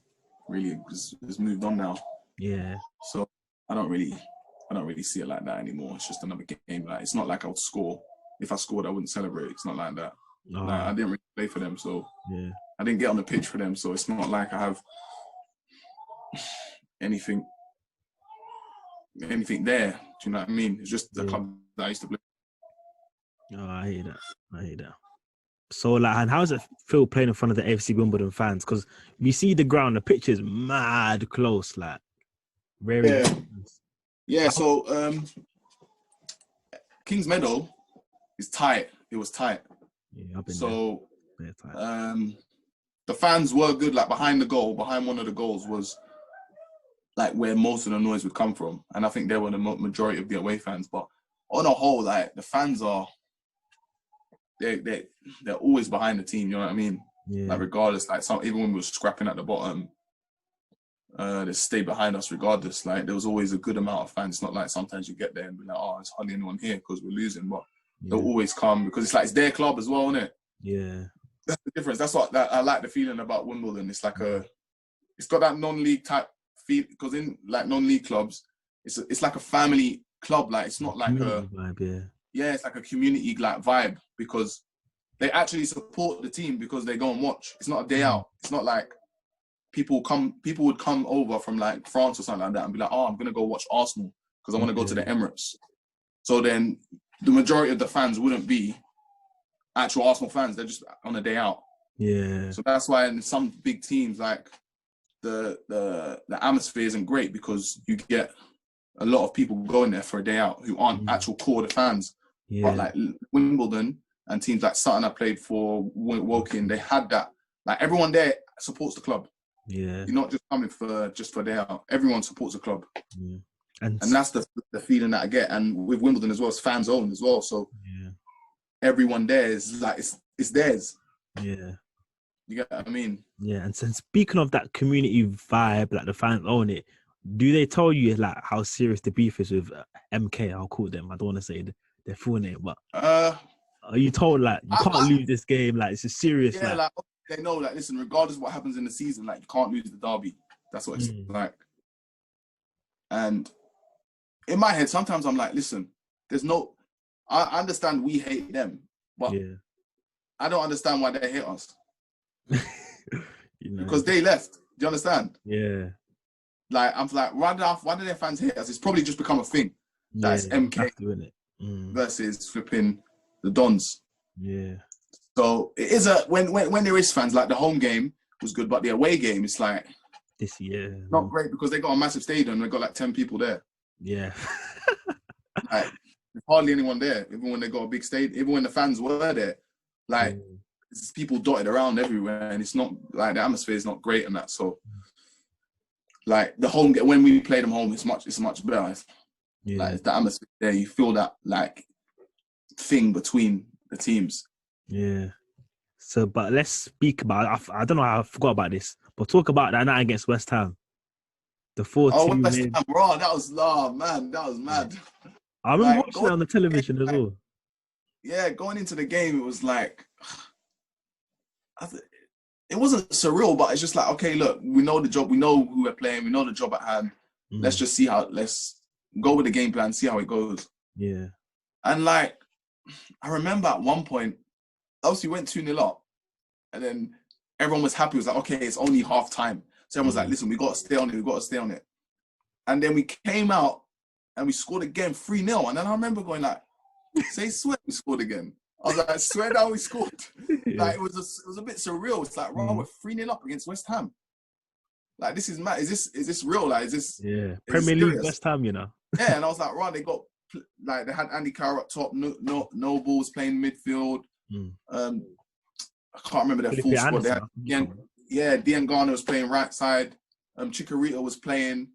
really has moved on now. Yeah. So I don't really see it like that anymore. It's just another game. Like, it's not like I would score. If I scored, I wouldn't celebrate. It's not like that. Like, I didn't really play for them, so I didn't get on the pitch for them. So it's not like I have anything there. Do you know what I mean? It's just the club that I used to play. Oh, I hate that. So, like, and how does it feel playing in front of the AFC Wimbledon fans? Because we see the ground, the pitch is mad close, like, very. Yeah. So, Kings Meadow is tight. It was tight. Yeah, I've been so, there. Tight. The fans were good. Like, behind one of the goals was like where most of the noise would come from, and I think they were the majority of the away fans. But on a whole, like, the fans are. They're always behind the team, you know what I mean? Yeah. Like, regardless, like, even when we were scrapping at the bottom, they stay behind us regardless. Like, there was always a good amount of fans. It's not like sometimes you get there and be like, oh, it's hardly anyone here because we're losing, but they'll always come because it's like it's their club as well, isn't it? Yeah. That's the difference. That's what I like the feeling about Wimbledon. It's like it's got that non-league type feel, because in like non-league clubs, it's like a family club. Like, it's not like a vibe, it's like a community like vibe, because they actually support the team because they go and watch. It's not a day out. It's not like people would come over from like France or something like that and be like, oh, I'm gonna go watch Arsenal because I want to go to the Emirates. So then the majority of the fans wouldn't be actual Arsenal fans. They're just on a day out. Yeah. So that's why in some big teams, like the atmosphere isn't great, because you get a lot of people going there for a day out who aren't actual core the fans. Yeah. But like Wimbledon and teams like Sutton I played for, Woking, they had that. Like, everyone there supports the club. Yeah. You're not just coming for a day out. Everyone supports the club. Yeah. And that's the feeling that I get. And with Wimbledon as well, it's fans owned as well. So everyone there is like, it's theirs. Yeah. You get what I mean? Yeah. And so speaking of that community vibe, like the fans own it, do they tell you like how serious the beef is with MK? I'll call them. I don't want to say their full name, but are you told like you can't lose this game? Like, it's a serious. Yeah, like they know, like, listen, regardless of what happens in the season, like, you can't lose the derby. That's what it's like. And in my head, sometimes I'm like, listen, I understand we hate them, but I don't understand why they hate us. Because they left. Do you understand? Yeah. Like, I'm like, why do their fans hate us? It's probably just become a thing. That's MK versus flipping the Dons. Yeah. So it is when there is fans, like, the home game was good, but the away game, it's like this year not great, because they got a massive stadium and they got like 10 people there. Yeah. Like, there's hardly anyone there, even when they got a big stadium, even when the fans were there. Like, there's people dotted around everywhere, and it's not like the atmosphere is not great and that. So like, the home game, when we play them home, it's much better. Like, it's the atmosphere there, you feel that like thing between the teams. Yeah. So, but let's speak about. I don't know how I forgot about this, but talk about that night against West Ham. The 4-2. West Ham, bro, that was man, that was mad. I remember watching it on the television as well. Yeah, going into the game, it was like, it wasn't surreal, but it's just like, okay, look, we know the job, we know who we're playing, we know the job at hand. Let's just see let's go with the game plan, see how it goes. Yeah. And like, I remember at one point, obviously we went 2-0 up, and then everyone was happy. It was like, okay, it's only half time. So everyone was like, listen, we got to stay on it. And then we came out, and we scored again 3-0. And then I remember going like, say swear we scored again. I was like, I swear down we scored. Yeah. Like it was a bit surreal. It's like, we're 3-0 up against West Ham. Like, this is mad. Is this real? Like, is this Premier League West Ham, you know? Yeah, and I was like, right, they had Andy Carroll up top, Noble was playing midfield. I can't remember their full squad. They had Dean Garner was playing right side. Chikorita was playing.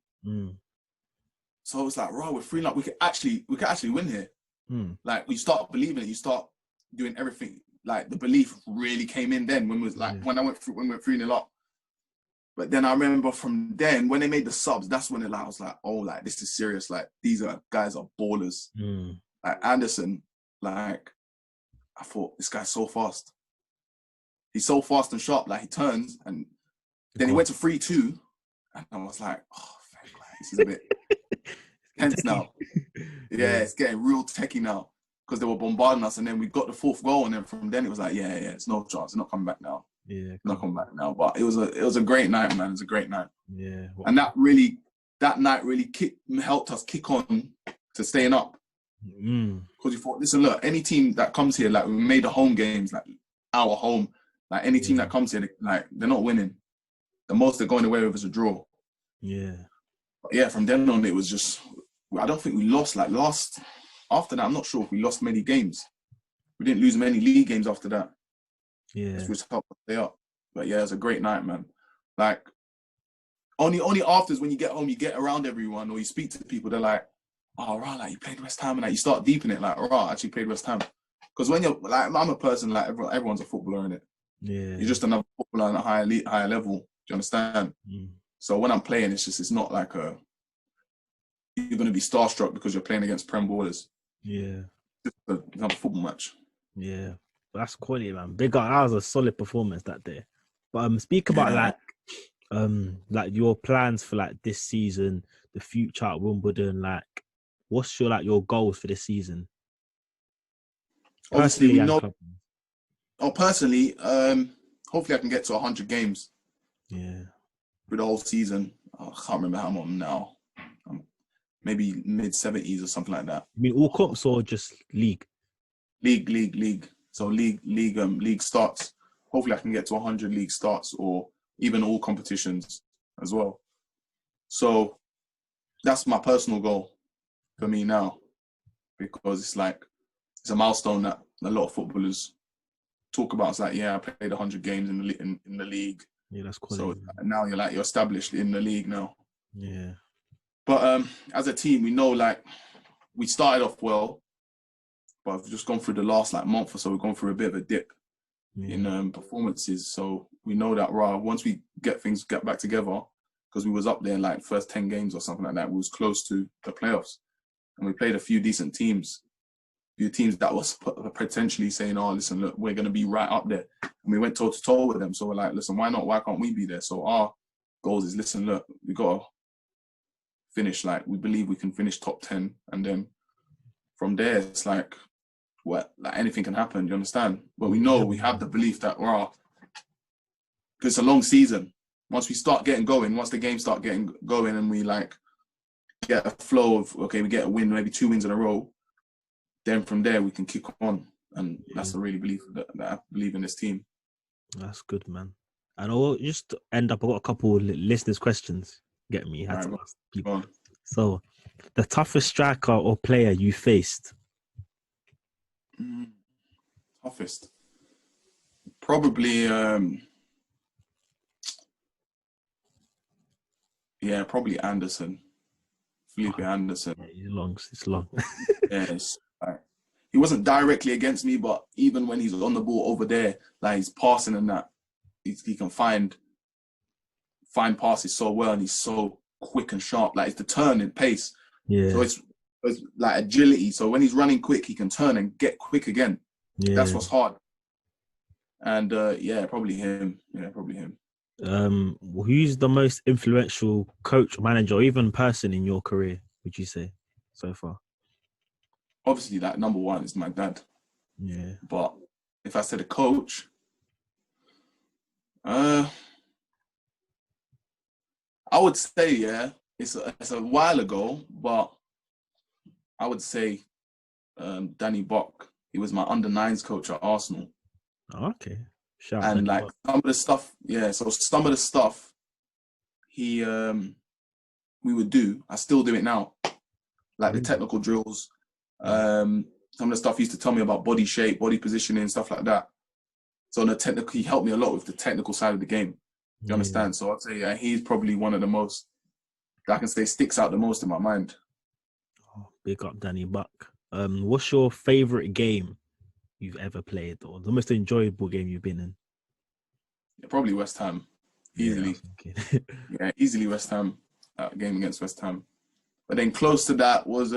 So I was like, right, we're 3-0. We could actually win here. Like, you start believing it, you start doing everything. Like, the belief really came in then when we went 3-0 up. But then I remember from then, when they made the subs, that's when I was like, oh, like, this is serious. Like, these guys are ballers. Like, Anderson, like, I thought, this guy's so fast. He's so fast and sharp. Like, he turns, and then he went to 3-2. And I was like, oh, thank God, this is a bit tense now. Yeah, it's getting real techie now. Because they were bombarding us, and then we got the 4th goal, and then from then it was like, yeah, it's no chance. It's not coming back now. Not coming back now. But it was a great night, man. It was a great night. Yeah. Wow. And that night really helped us kick on to staying up. Because you thought, listen, look, any team that comes here, like, we made the home games, like, our home, like, any team that comes here, like, they're not winning. The most they're going away with is a draw. Yeah. But yeah, from then on, it was just, I don't think we lost, after that, I'm not sure if we lost many games. We didn't lose many league games after that. Yeah. Which helped us stay up. But yeah, it was a great night, man. Like, only afterwards, when you get home, you get around everyone or you speak to people, they're like, oh, right, like, you played West Ham, and like, you start deep in it, like, right, I actually played West Ham. Because when you're, like, I'm a person, like, everyone's a footballer, innit? Yeah. You're just another footballer on a higher level. Do you understand? So when I'm playing, it's not like you're going to be starstruck because you're playing against Prem ballers. Yeah. It's another football match. Yeah. But that's quality, man. Big up. That was a solid performance that day. But speak about like your plans for like this season, the future at Wimbledon. Like, what's your goals for this season? Obviously, personally, hopefully I can get to 100 games. Yeah. For the whole season. I can't remember how I'm now. Maybe mid-70s or something like that. You mean all comps or just league? League. So league starts. Hopefully I can get to 100 league starts or even all competitions as well. So that's my personal goal for me now, because it's a milestone that a lot of footballers talk about. It's like, yeah, I played 100 games in the league. Yeah, that's cool. So now you're established in the league now. Yeah. But as a team, we know, like, we started off well, but we've just gone through the last month or so. We've gone through a bit of a dip in performances. So we know that once we get back together, because we was up there in first 10 games or something like that, we was close to the playoffs, and we played a few decent teams, that was potentially saying, oh, listen, look, we're going to be right up there, and we went toe to toe with them. So we're like, listen, why not? Why can't we be there? So our goals is, listen, look, we got to finish, we believe we can finish top 10, and then from there it's anything can happen, do you understand? But we know, we have the belief that because it's a long season. Once we start getting going, once the games start getting going, and we get a flow of, okay, we get a win, maybe 2 wins in a row, then from there we can kick on, and that's the really belief that I believe in this team. That's good, man. And I'll just end up, I've got a couple of listeners' questions. Get me? Had to ask people. So, the toughest striker or player you faced? Toughest? Probably, probably Anderson. Felipe Anderson. Yeah, it's long. Yes. He wasn't directly against me, but even when he's on the ball over there, he's passing and that, he can find passes so well, and he's so quick and sharp. It's the turn and pace. Yeah. So it's agility. So when he's running quick, he can turn and get quick again. Yeah. That's what's hard. And probably him. Yeah, probably him. Who's the most influential coach, manager, or even person in your career, would you say, so far? Obviously, number one is my dad. Yeah. But if I said a coach, I would say, it's a while ago, but I would say Danny Buck. He was my under-9s coach at Arsenal. Oh, okay. Shout out And Danny like Buck. some of the stuff, so some of the stuff he we would do, I still do it now. Like the technical drills, some of the stuff he used to tell me about body shape, body positioning, stuff like that. So he helped me a lot with the technical side of the game. You understand? So I'd say he's probably one of the most that I can say sticks out the most in my mind. Oh, big up Danny Buck. What's your favorite game you've ever played, or the most enjoyable game you've been in? Yeah, probably West Ham, easily. Yeah, easily West Ham. Game against West Ham. But then close to that was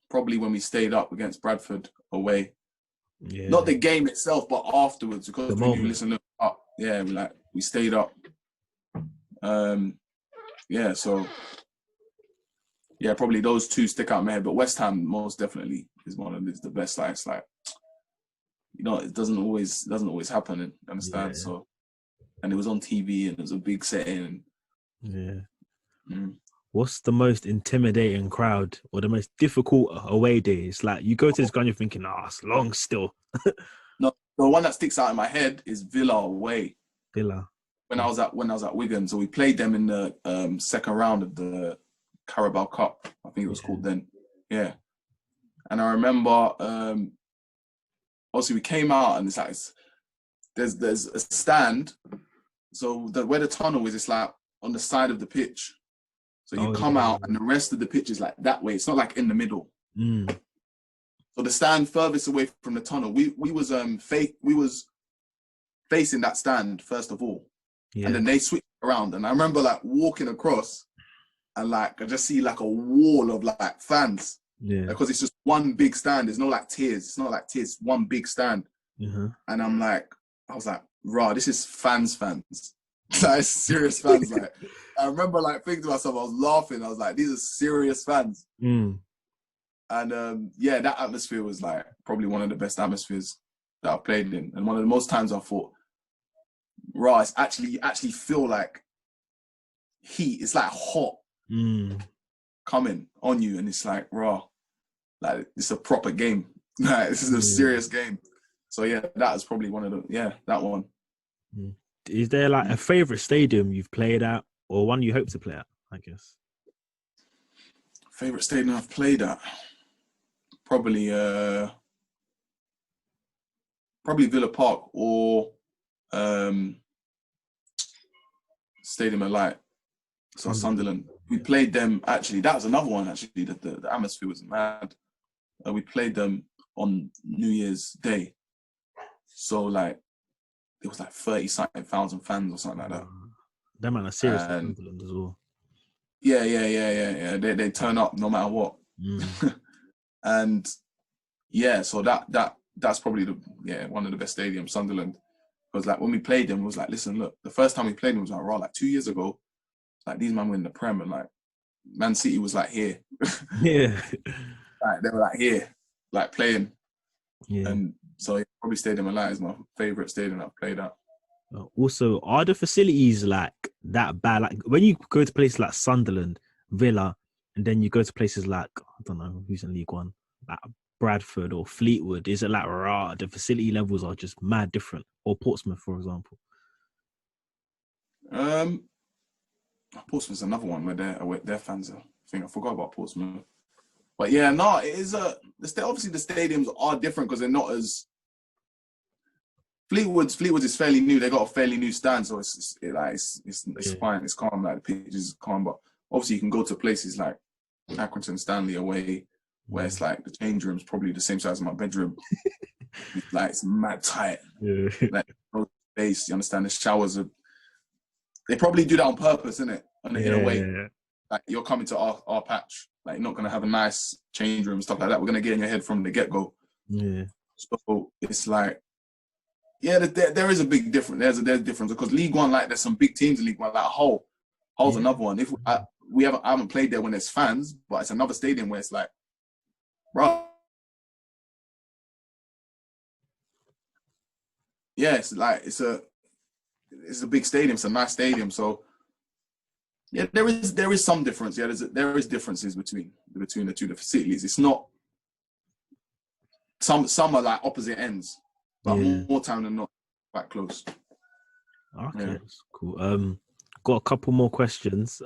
probably when we stayed up against Bradford away. Yeah. Not the game itself, but afterwards, because we knew, listen up. Yeah, we stayed up. So yeah, probably those two stick out in my head. But West Ham most definitely is the best. Like it's like, it doesn't always happen. And understand? Yeah. So, and it was on TV and it was a big setting. Yeah. What's the most intimidating crowd or the most difficult away days? Like you go to this ground, you're thinking, it's long still. No, the one that sticks out in my head is Villa away. Villa. When I was at Wigan, so we played them in the second round of the Carabao Cup, I think it was called then. Yeah, and I remember, obviously we came out and it's like there's a stand, so where the tunnel is, it's like on the side of the pitch. So you come out and the rest of the pitch is like that way. It's not like in the middle. So the stand furthest away from the tunnel, we was facing that stand first of all, and then they switched around. And I remember like walking across, and like I just see like a wall of like fans. Yeah, because it's just one big stand. There's no like tiers. It's not like tiers. One big stand. And I was like, "Rah, this is fans." Like serious fans. Like I remember like thinking to myself, I was laughing. I was like, "These are serious fans." And that atmosphere was like probably one of the best atmospheres that I've played in, and one of the most times I thought, "Rah, it's you actually feel like heat. It's like hot coming on you, and it's like, rah, like it's a proper game. Like, this is a serious game." So yeah, that is probably one of that one. Is there like a favorite stadium you've played at, or one you hope to play at? I guess. Favorite stadium I've played at, probably Villa Park or Stadium of Light. So Sunderland. We played them actually. That was another one actually. The atmosphere was mad. We played them on New Year's Day. So like it was like 30-something thousand fans or something like that. That man are serious in Sunderland as well. Yeah. They turn up no matter what. And yeah, so that's probably one of the best stadiums, Sunderland. Because like when we played them, it was like, listen, look, the first time we played them was like, like 2 years ago, like these men were in the Prem, and like Man City was like here. Yeah. Like they were like here, like playing. Yeah. And so probably Stadium of Light is my favourite stadium I've played at. Also, are the facilities like that bad? Like when you go to places like Sunderland, Villa, and then you go to places like, I don't know who's in League One, like Bradford or Fleetwood, is it like the facility levels are just mad different? Or Portsmouth, for example? Portsmouth's another one where their fans are. I think I forgot about Portsmouth. But yeah, no, it is obviously the stadiums are different because they're not as Fleetwood is fairly new. They got a fairly new stand, so it's fine. It's calm. Like the pitch is calm, but obviously you can go to places like Accrington Stanley away, where it's like the change room's probably the same size as my bedroom. It's mad tight. Yeah. Like no space. You understand? The showers are. They probably do that on purpose, innit? In a way, like you're coming to our patch. Like you're not gonna have a nice change room and stuff like that. We're gonna get in your head from the get go. Yeah. So it's like. Yeah, there is a big difference. There's a difference because League One, like there's some big teams in League One, like Hull's another one. If I haven't played there when there's fans, but it's another stadium where it's like, bro, yeah, it's like it's a big stadium, it's a nice stadium. So Yeah, there is some difference. Yeah, there is differences between the two facilities. It's not some are like opposite ends, but more time than not quite close. Okay, that's cool. Got a couple more questions.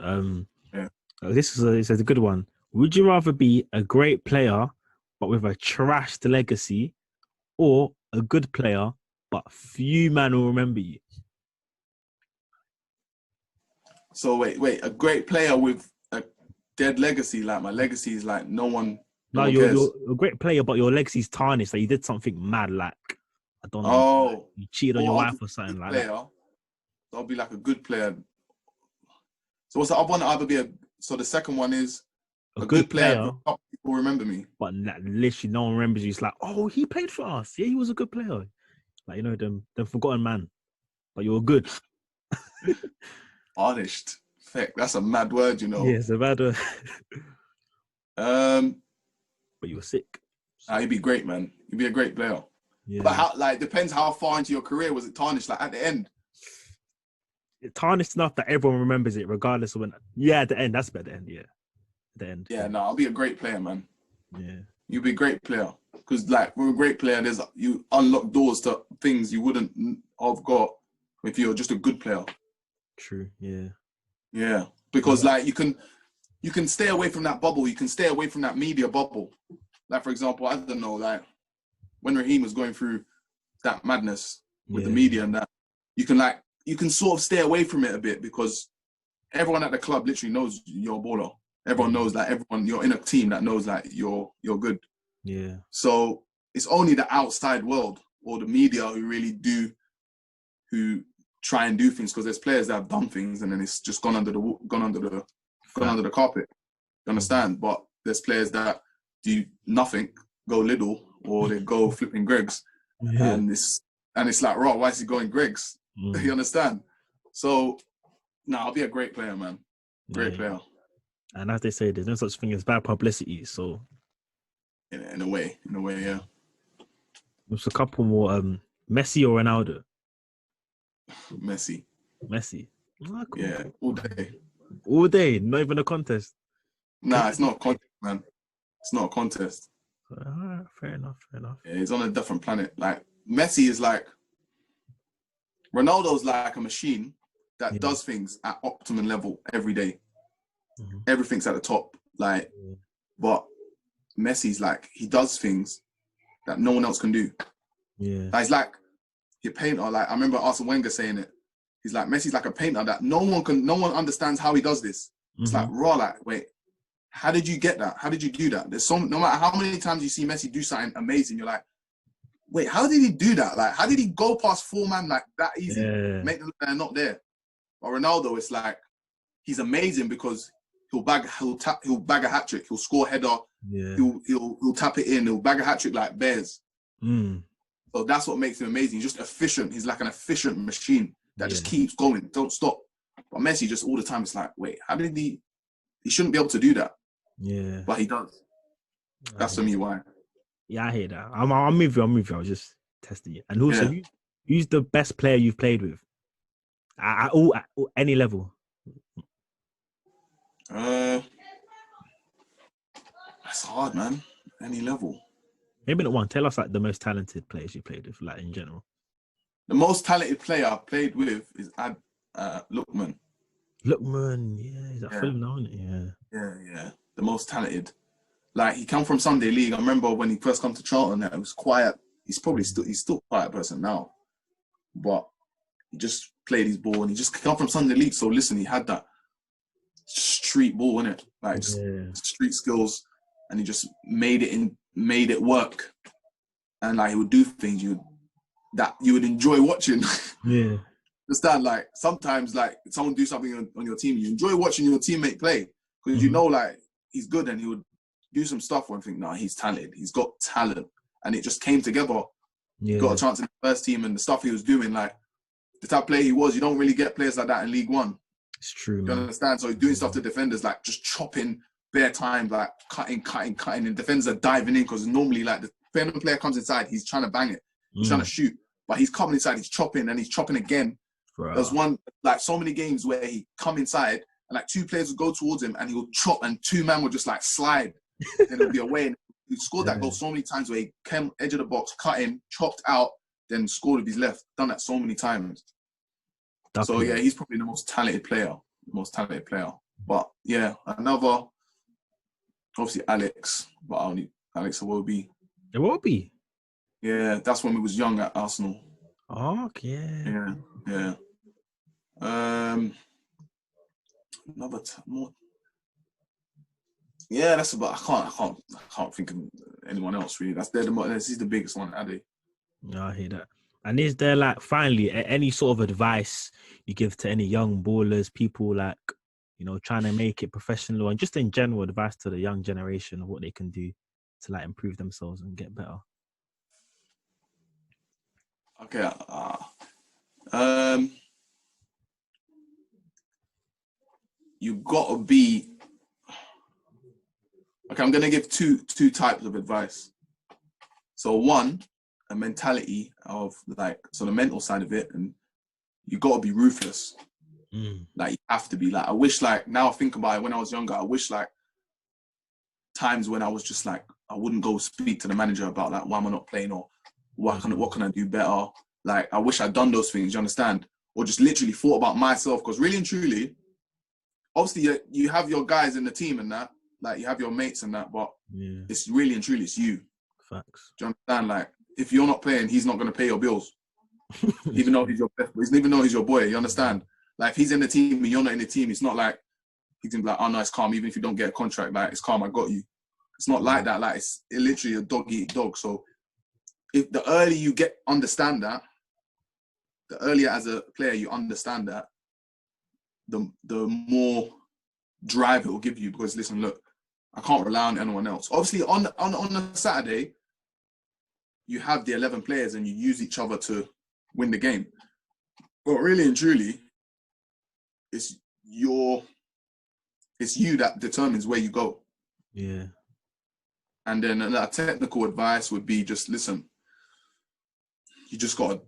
This is a good one. Would you rather be a great player but with a trashed legacy, or a good player but few man will remember you? So wait, a great player with a dead legacy, like my legacy is like no one you're a great player, but your legacy's tarnished. Like you did something mad, like I don't know, like you cheated on your wife or something like that. So I'll be like a good player. So what's the other one? Either be so the second one is a good player, but people remember me. But literally no one remembers you. It's like, oh, he played for us. Yeah, he was a good player. Like, you know, them forgotten man. But you're good. Tarnished. Feck, that's a mad word, you know. Yeah, it's a mad word. But you were sick. You'd be great, man. You'd be a great player. Yeah. But depends how far into your career was it tarnished, like at the end? It tarnished enough that everyone remembers it, regardless of when. Yeah, at the end. That's better. At the end, at the end. Yeah, no, I'll be a great player, man. Yeah. You'll be a great player. Because, like, with a great player, you unlock doors to things you wouldn't have got if you're just a good player. True, yeah. Yeah, because, like, you can stay away from that bubble. You can stay away from that media bubble. Like, for example, I don't know, like, when Raheem was going through that madness with the media and that, you can sort of stay away from it a bit because everyone at the club literally knows you're a baller. Everyone knows that you're in a team that knows that you're good. Yeah. So it's only the outside world or the media who try and do things, because there's players that have done things and then it's just gone under the carpet. You understand? But there's players that do nothing, go little, or they go flipping Greg's, and it's like, raw. Why is he going Greg's? You understand? So, I'll be a great player, man. Great player. And as they say, there's no such thing as bad publicity. So, in a way, yeah. There's a couple more. Messi or Ronaldo? Messi. Oh, cool. Yeah, all day. All day, not even a contest. Nah, it's not a contest, man. It's not a contest. Fair enough. Yeah, he's on a different planet. Like, Messi is like, Ronaldo's like a machine that does things at optimum level every day. Mm-hmm. Everything's at the top. Like, but Messi's like, he does things that no one else can do. Yeah. Like, he's like a painter. Like, I remember Arsene Wenger saying it. He's like, Messi's like a painter that no one understands how he does this. It's like, raw, like, wait, how did you get that? How did you do that? No matter how many times you see Messi do something amazing, you're like, wait, how did he do that? Like, how did he go past four man like that easy? Make them look like they're not there. But Ronaldo, it's like, he's amazing because he'll bag a hat trick, he'll score a header, he'll tap it in, he'll bag a hat trick like bears. So that's what makes him amazing. He's just efficient. He's like an efficient machine that just keeps going, don't stop. But Messi just all the time, it's like, wait, how did he shouldn't be able to do that. Yeah. But he does. That's for me why. Yeah, I hear that. I'm with you. I was just testing you. And also, who's the best player you've played with? At any level? That's hard, man. Any level. Maybe not one. Tell us like the most talented players you played with, like in general. The most talented player I've played with is Lookman. Lookman, yeah, he's at Fulham now, isn't he? Yeah. The most talented. Like, he come from Sunday League. I remember when he first come to Charlton, it was quiet. He's still a quiet person now, but he just played his ball and he just come from Sunday League. So listen, he had that street ball, innit? Like street skills, and he just made it work. And like, he would do things that you would enjoy watching. Yeah. Understand? Like, sometimes, like, someone do something on your team, you enjoy watching your teammate play because you know, like, he's good, and he would do some stuff where I think, he's talented. He's got talent, and it just came together. He got a chance in the first team, and the stuff he was doing, like the type of player he was, you don't really get players like that in League One. It's true. You understand? So he's doing stuff to defenders, like just chopping bare time, like cutting, and defenders are diving in because normally, like, the player comes inside, he's trying to bang it, he's trying to shoot, but he's coming inside, he's chopping, and he's chopping again. There's one, like, so many games where he come inside and like 2 players would go towards him, and he would chop, and 2 men would just like slide, then it would be away. And he scored that goal so many times where he came edge of the box, cut in, chopped out, then scored with his left. Done that so many times. So yeah, he's probably the most talented player. But yeah, another, obviously Alex, but I only Alex Iwobi. Iwobi? Yeah, that's when we was young at Arsenal. Oh, okay. Yeah. Another more. Yeah, that's about. I can't think of anyone else really. This is the biggest one, Ade. No, I hear that. And is there like finally any sort of advice you give to any young ballers, people like, you know, trying to make it professional, and just in general advice to the young generation of what they can do to like improve themselves and get better? Okay. You gotta be. Okay, I'm gonna give two types of advice. So one, a mentality of like, so the mental side of it, and you gotta be ruthless. Like you have to be. Like I wish, like now I think about it, when I was younger, I wish like times when I was just like, I wouldn't go speak to the manager about like why am I not playing, or what can I do better. Like I wish I'd done those things, you understand? Or just literally thought about myself, because really and truly, obviously you have your guys in the team and that, like you have your mates and that, but it's really and truly it's you. Facts. Do you understand? Like if you're not playing, he's not going to pay your bills, even though he's your best, even though he's your boy. You understand? Like if he's in the team and you're not in the team, it's not like he's gonna be like, oh no, it's calm. Even if you don't get a contract, like it's calm. I got you. It's not like that. Like it's literally a dog eat dog. So if the earlier you understand that, the earlier as a player you understand that, the more drive it will give you. Because listen, look, I can't rely on anyone else. Obviously, on a Saturday, you have the 11 players and you use each other to win the game. But really and truly, it's you that determines where you go. Yeah. And then a technical advice would be just listen. You just got to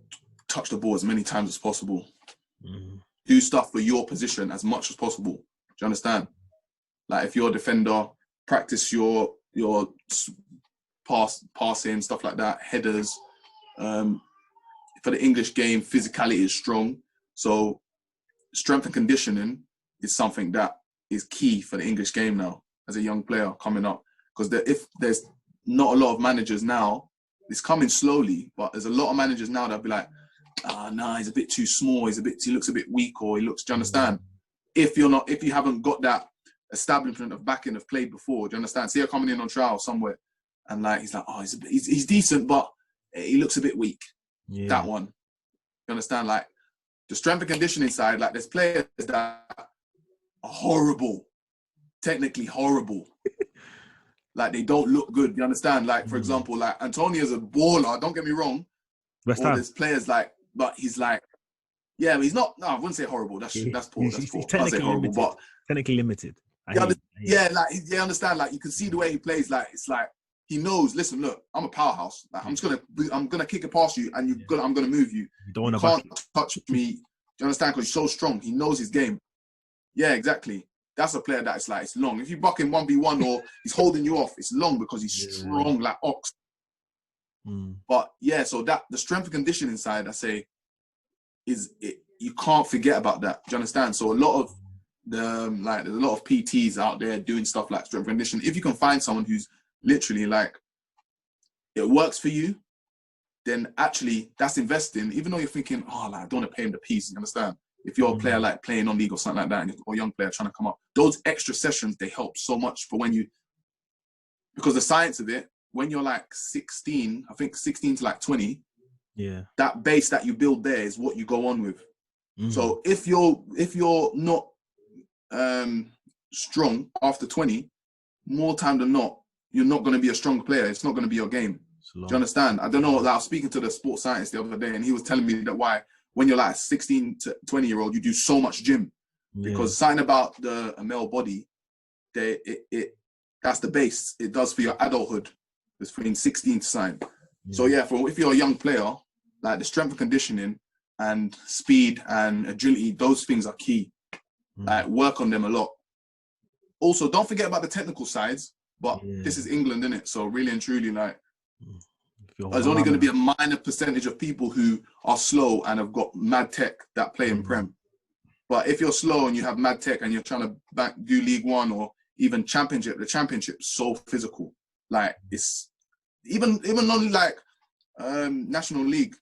touch the ball as many times as possible. Do stuff for your position as much as possible. Do you understand? Like if you're a defender, practice your passing, stuff like that, headers. For the English game, physicality is strong. So strength and conditioning is something that is key for the English game now as a young player coming up. Because if there's not a lot of managers now, it's coming slowly, but there's a lot of managers now that'll be like, he's a bit too small, he looks a bit weak, or he looks, do you understand? If you haven't got that establishment of backing of play before, do you understand? See, you're coming in on trial somewhere, and like he's like, he's decent, but he looks a bit weak. Yeah. That one, you understand? Like the strength and conditioning side, like there's players that are horrible, technically horrible. Like they don't look good, you understand? Like for example, like Antonio's a baller. Don't get me wrong. Or there's players like, but he's like, yeah, but he's not. No, I wouldn't say horrible. That's poor. He's technically horrible, but technically limited. You understand? Like you can see the way he plays. Like it's like he knows. Listen, look, I'm a powerhouse. Like I'm gonna kick it past you, and I'm gonna move you. You can't touch me. Do you understand? Because he's so strong. He knows his game. Yeah, exactly. That's a player that's like, it's long. If you buck him 1v1 or he's holding you off, it's long because he's strong like ox. But yeah, so that the strength and conditioning side, I say, you can't forget about that. Do you understand? So a lot of there's a lot of PTs out there doing stuff like strength and conditioning. If you can find someone who's literally like, it works for you, then actually that's investing. Even though you're thinking, I don't want to pay him the piece. You understand? If you're a player like playing on league or something like that, or a young player trying to come up, those extra sessions, they help so much for because the science of it, when you're like 16, I think 16 to like 20, that base that you build there is what you go on with. So if you're not strong after 20, more time than not, you're not going to be a strong player. It's not going to be your game. Do you understand? I don't know. Like, I was speaking to the sports scientist the other day, and he was telling me that why when you're like 16 to 20-year-old, you do so much gym because something about a male body, that's the base. It does for your adulthood. It's between 16 to sign. So if you're a young player, like the strength and conditioning and speed and agility, those things are key. Like, work on them a lot. Also, don't forget about the technical sides, but this is England, isn't it? So really and truly, like, there's only going to be a minor percentage of people who are slow and have got mad tech that play in Prem. But if you're slow and you have mad tech and you're trying to do League One or even Championship, the Championship's so physical. Like, it's even only like National League,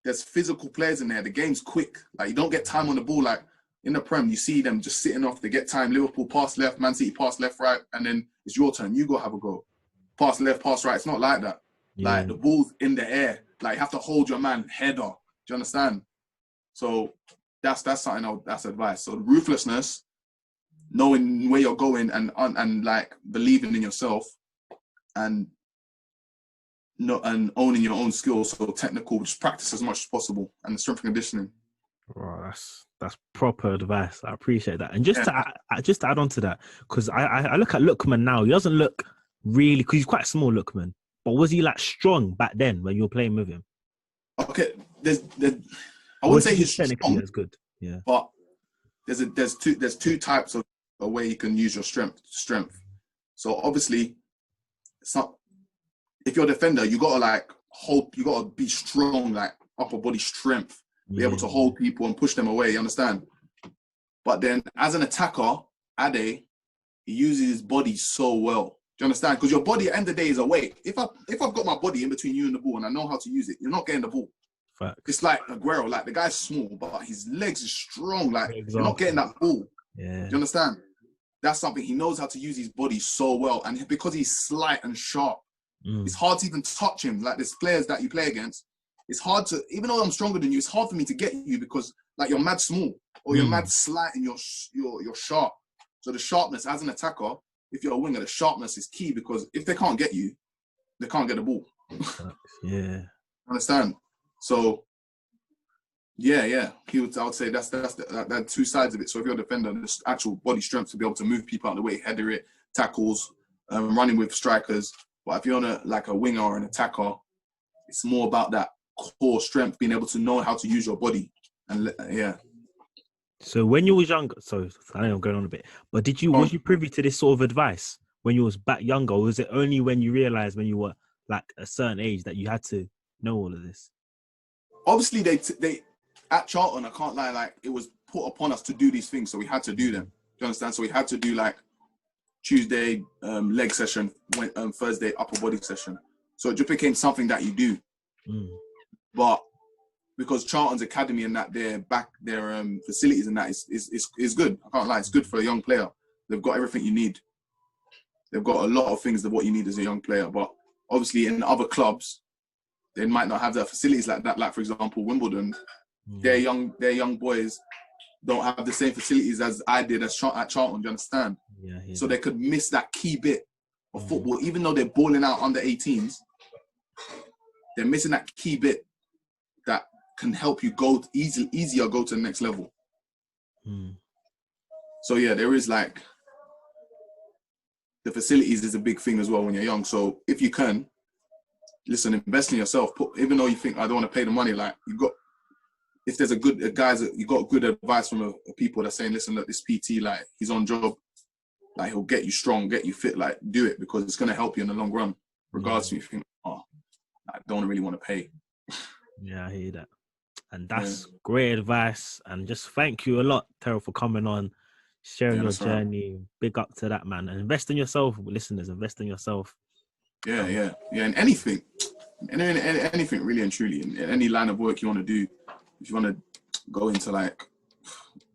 there's physical players in there. The game's quick. Like, you don't get time on the ball. Like, in the Prem, you see them just sitting off. They get time. Liverpool pass left, Man City pass left, right, and then it's your turn. You go have a go. Pass left, pass right. It's not like that. Yeah. Like, the ball's in the air. Like, you have to hold your man header. Do you understand? So that's something that's advice. So ruthlessness, knowing where you're going, and like believing in yourself, and owning your own skills. So technical, just practice as much as possible, and the strength and conditioning. Wow, that's proper advice. I appreciate that. And just to add on to that, because I look at Lookman now. He doesn't look really, because he's quite small, Lookman. But was he like strong back then when you were playing with him? Okay, I wouldn't say he's strong. That's good. Yeah. But there's two types of a way you can use your strength. So obviously, if you're a defender, you gotta be strong, like upper body strength. Be able to hold people and push them away, you understand? But then as an attacker, Ade, he uses his body so well. Do you understand? Because your body at the end of the day is a weight. If I've got my body in between you and the ball and I know how to use it, you're not getting the ball. Fact. It's like Aguero, like the guy's small, but his legs are strong. Like, you're not getting that ball. Yeah. Do you understand? That's something. He knows how to use his body so well. And because he's slight and sharp, it's hard to even touch him. Like, there's players that you play against, it's hard to, even though I'm stronger than you, it's hard for me to get you because like you're mad small or you're mad slight and you're sharp. So the sharpness as an attacker, if you're a winger, the sharpness is key because if they can't get you, they can't get the ball. Yeah. Understand? So I would say that's two sides of it. So if you're a defender, there's actual body strength to be able to move people out of the way, header it, tackles, running with strikers. But if you're on a winger or an attacker, it's more about that core strength, being able to know how to use your body. And So when you was younger, so I know I'm going on a bit, but was you privy to this sort of advice when you was back younger, or was it only when you realized when you were like a certain age that you had to know all of this? Obviously, they at Charlton, I can't lie, like it was put upon us to do these things, so we had to do them. Do you understand? So we had to do like Tuesday leg session, Thursday upper body session. So it just became something that you do. But because Charlton's academy and that their facilities and that is good. I can't lie, it's good for a young player. They've got everything you need. They've got a lot of things of what you need as a young player. But obviously in other clubs, they might not have their facilities like that. Like for example, Wimbledon, their young boys don't have the same facilities as I did at Charlton. Do you understand? Yeah. So they could miss that key bit of football, even though they're balling out under 18s. They're missing that key bit that can help you go easier go to the next level. So yeah, there is like the facilities is a big thing as well when you're young. So if you can listen, invest in yourself. Even though you think I don't want to pay the money, like if there's you got good advice from people that's saying, listen, look, this PT, like he's on job, like he'll get you strong, get you fit, like do it because it's gonna help you in the long run, regardless if you think, I don't really want to pay. Yeah, I hear that. And that's great advice. And just thank you a lot, Terell, for coming on, sharing your journey. Right. Big up to that, man. And invest in yourself, listeners. Invest in yourself. Yeah. And anything really and truly, in any line of work you want to do, if you want to go into like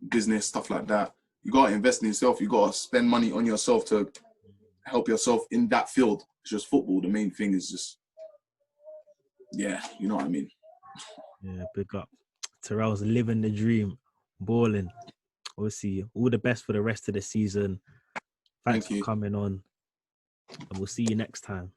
business, stuff like that, you got to invest in yourself. You got to spend money on yourself to help yourself in that field. It's just football. The main thing is just, you know what I mean? Yeah, big up. Terell's living the dream, balling. Obviously, all the best for the rest of the season. Thanks for coming on. And we'll see you next time.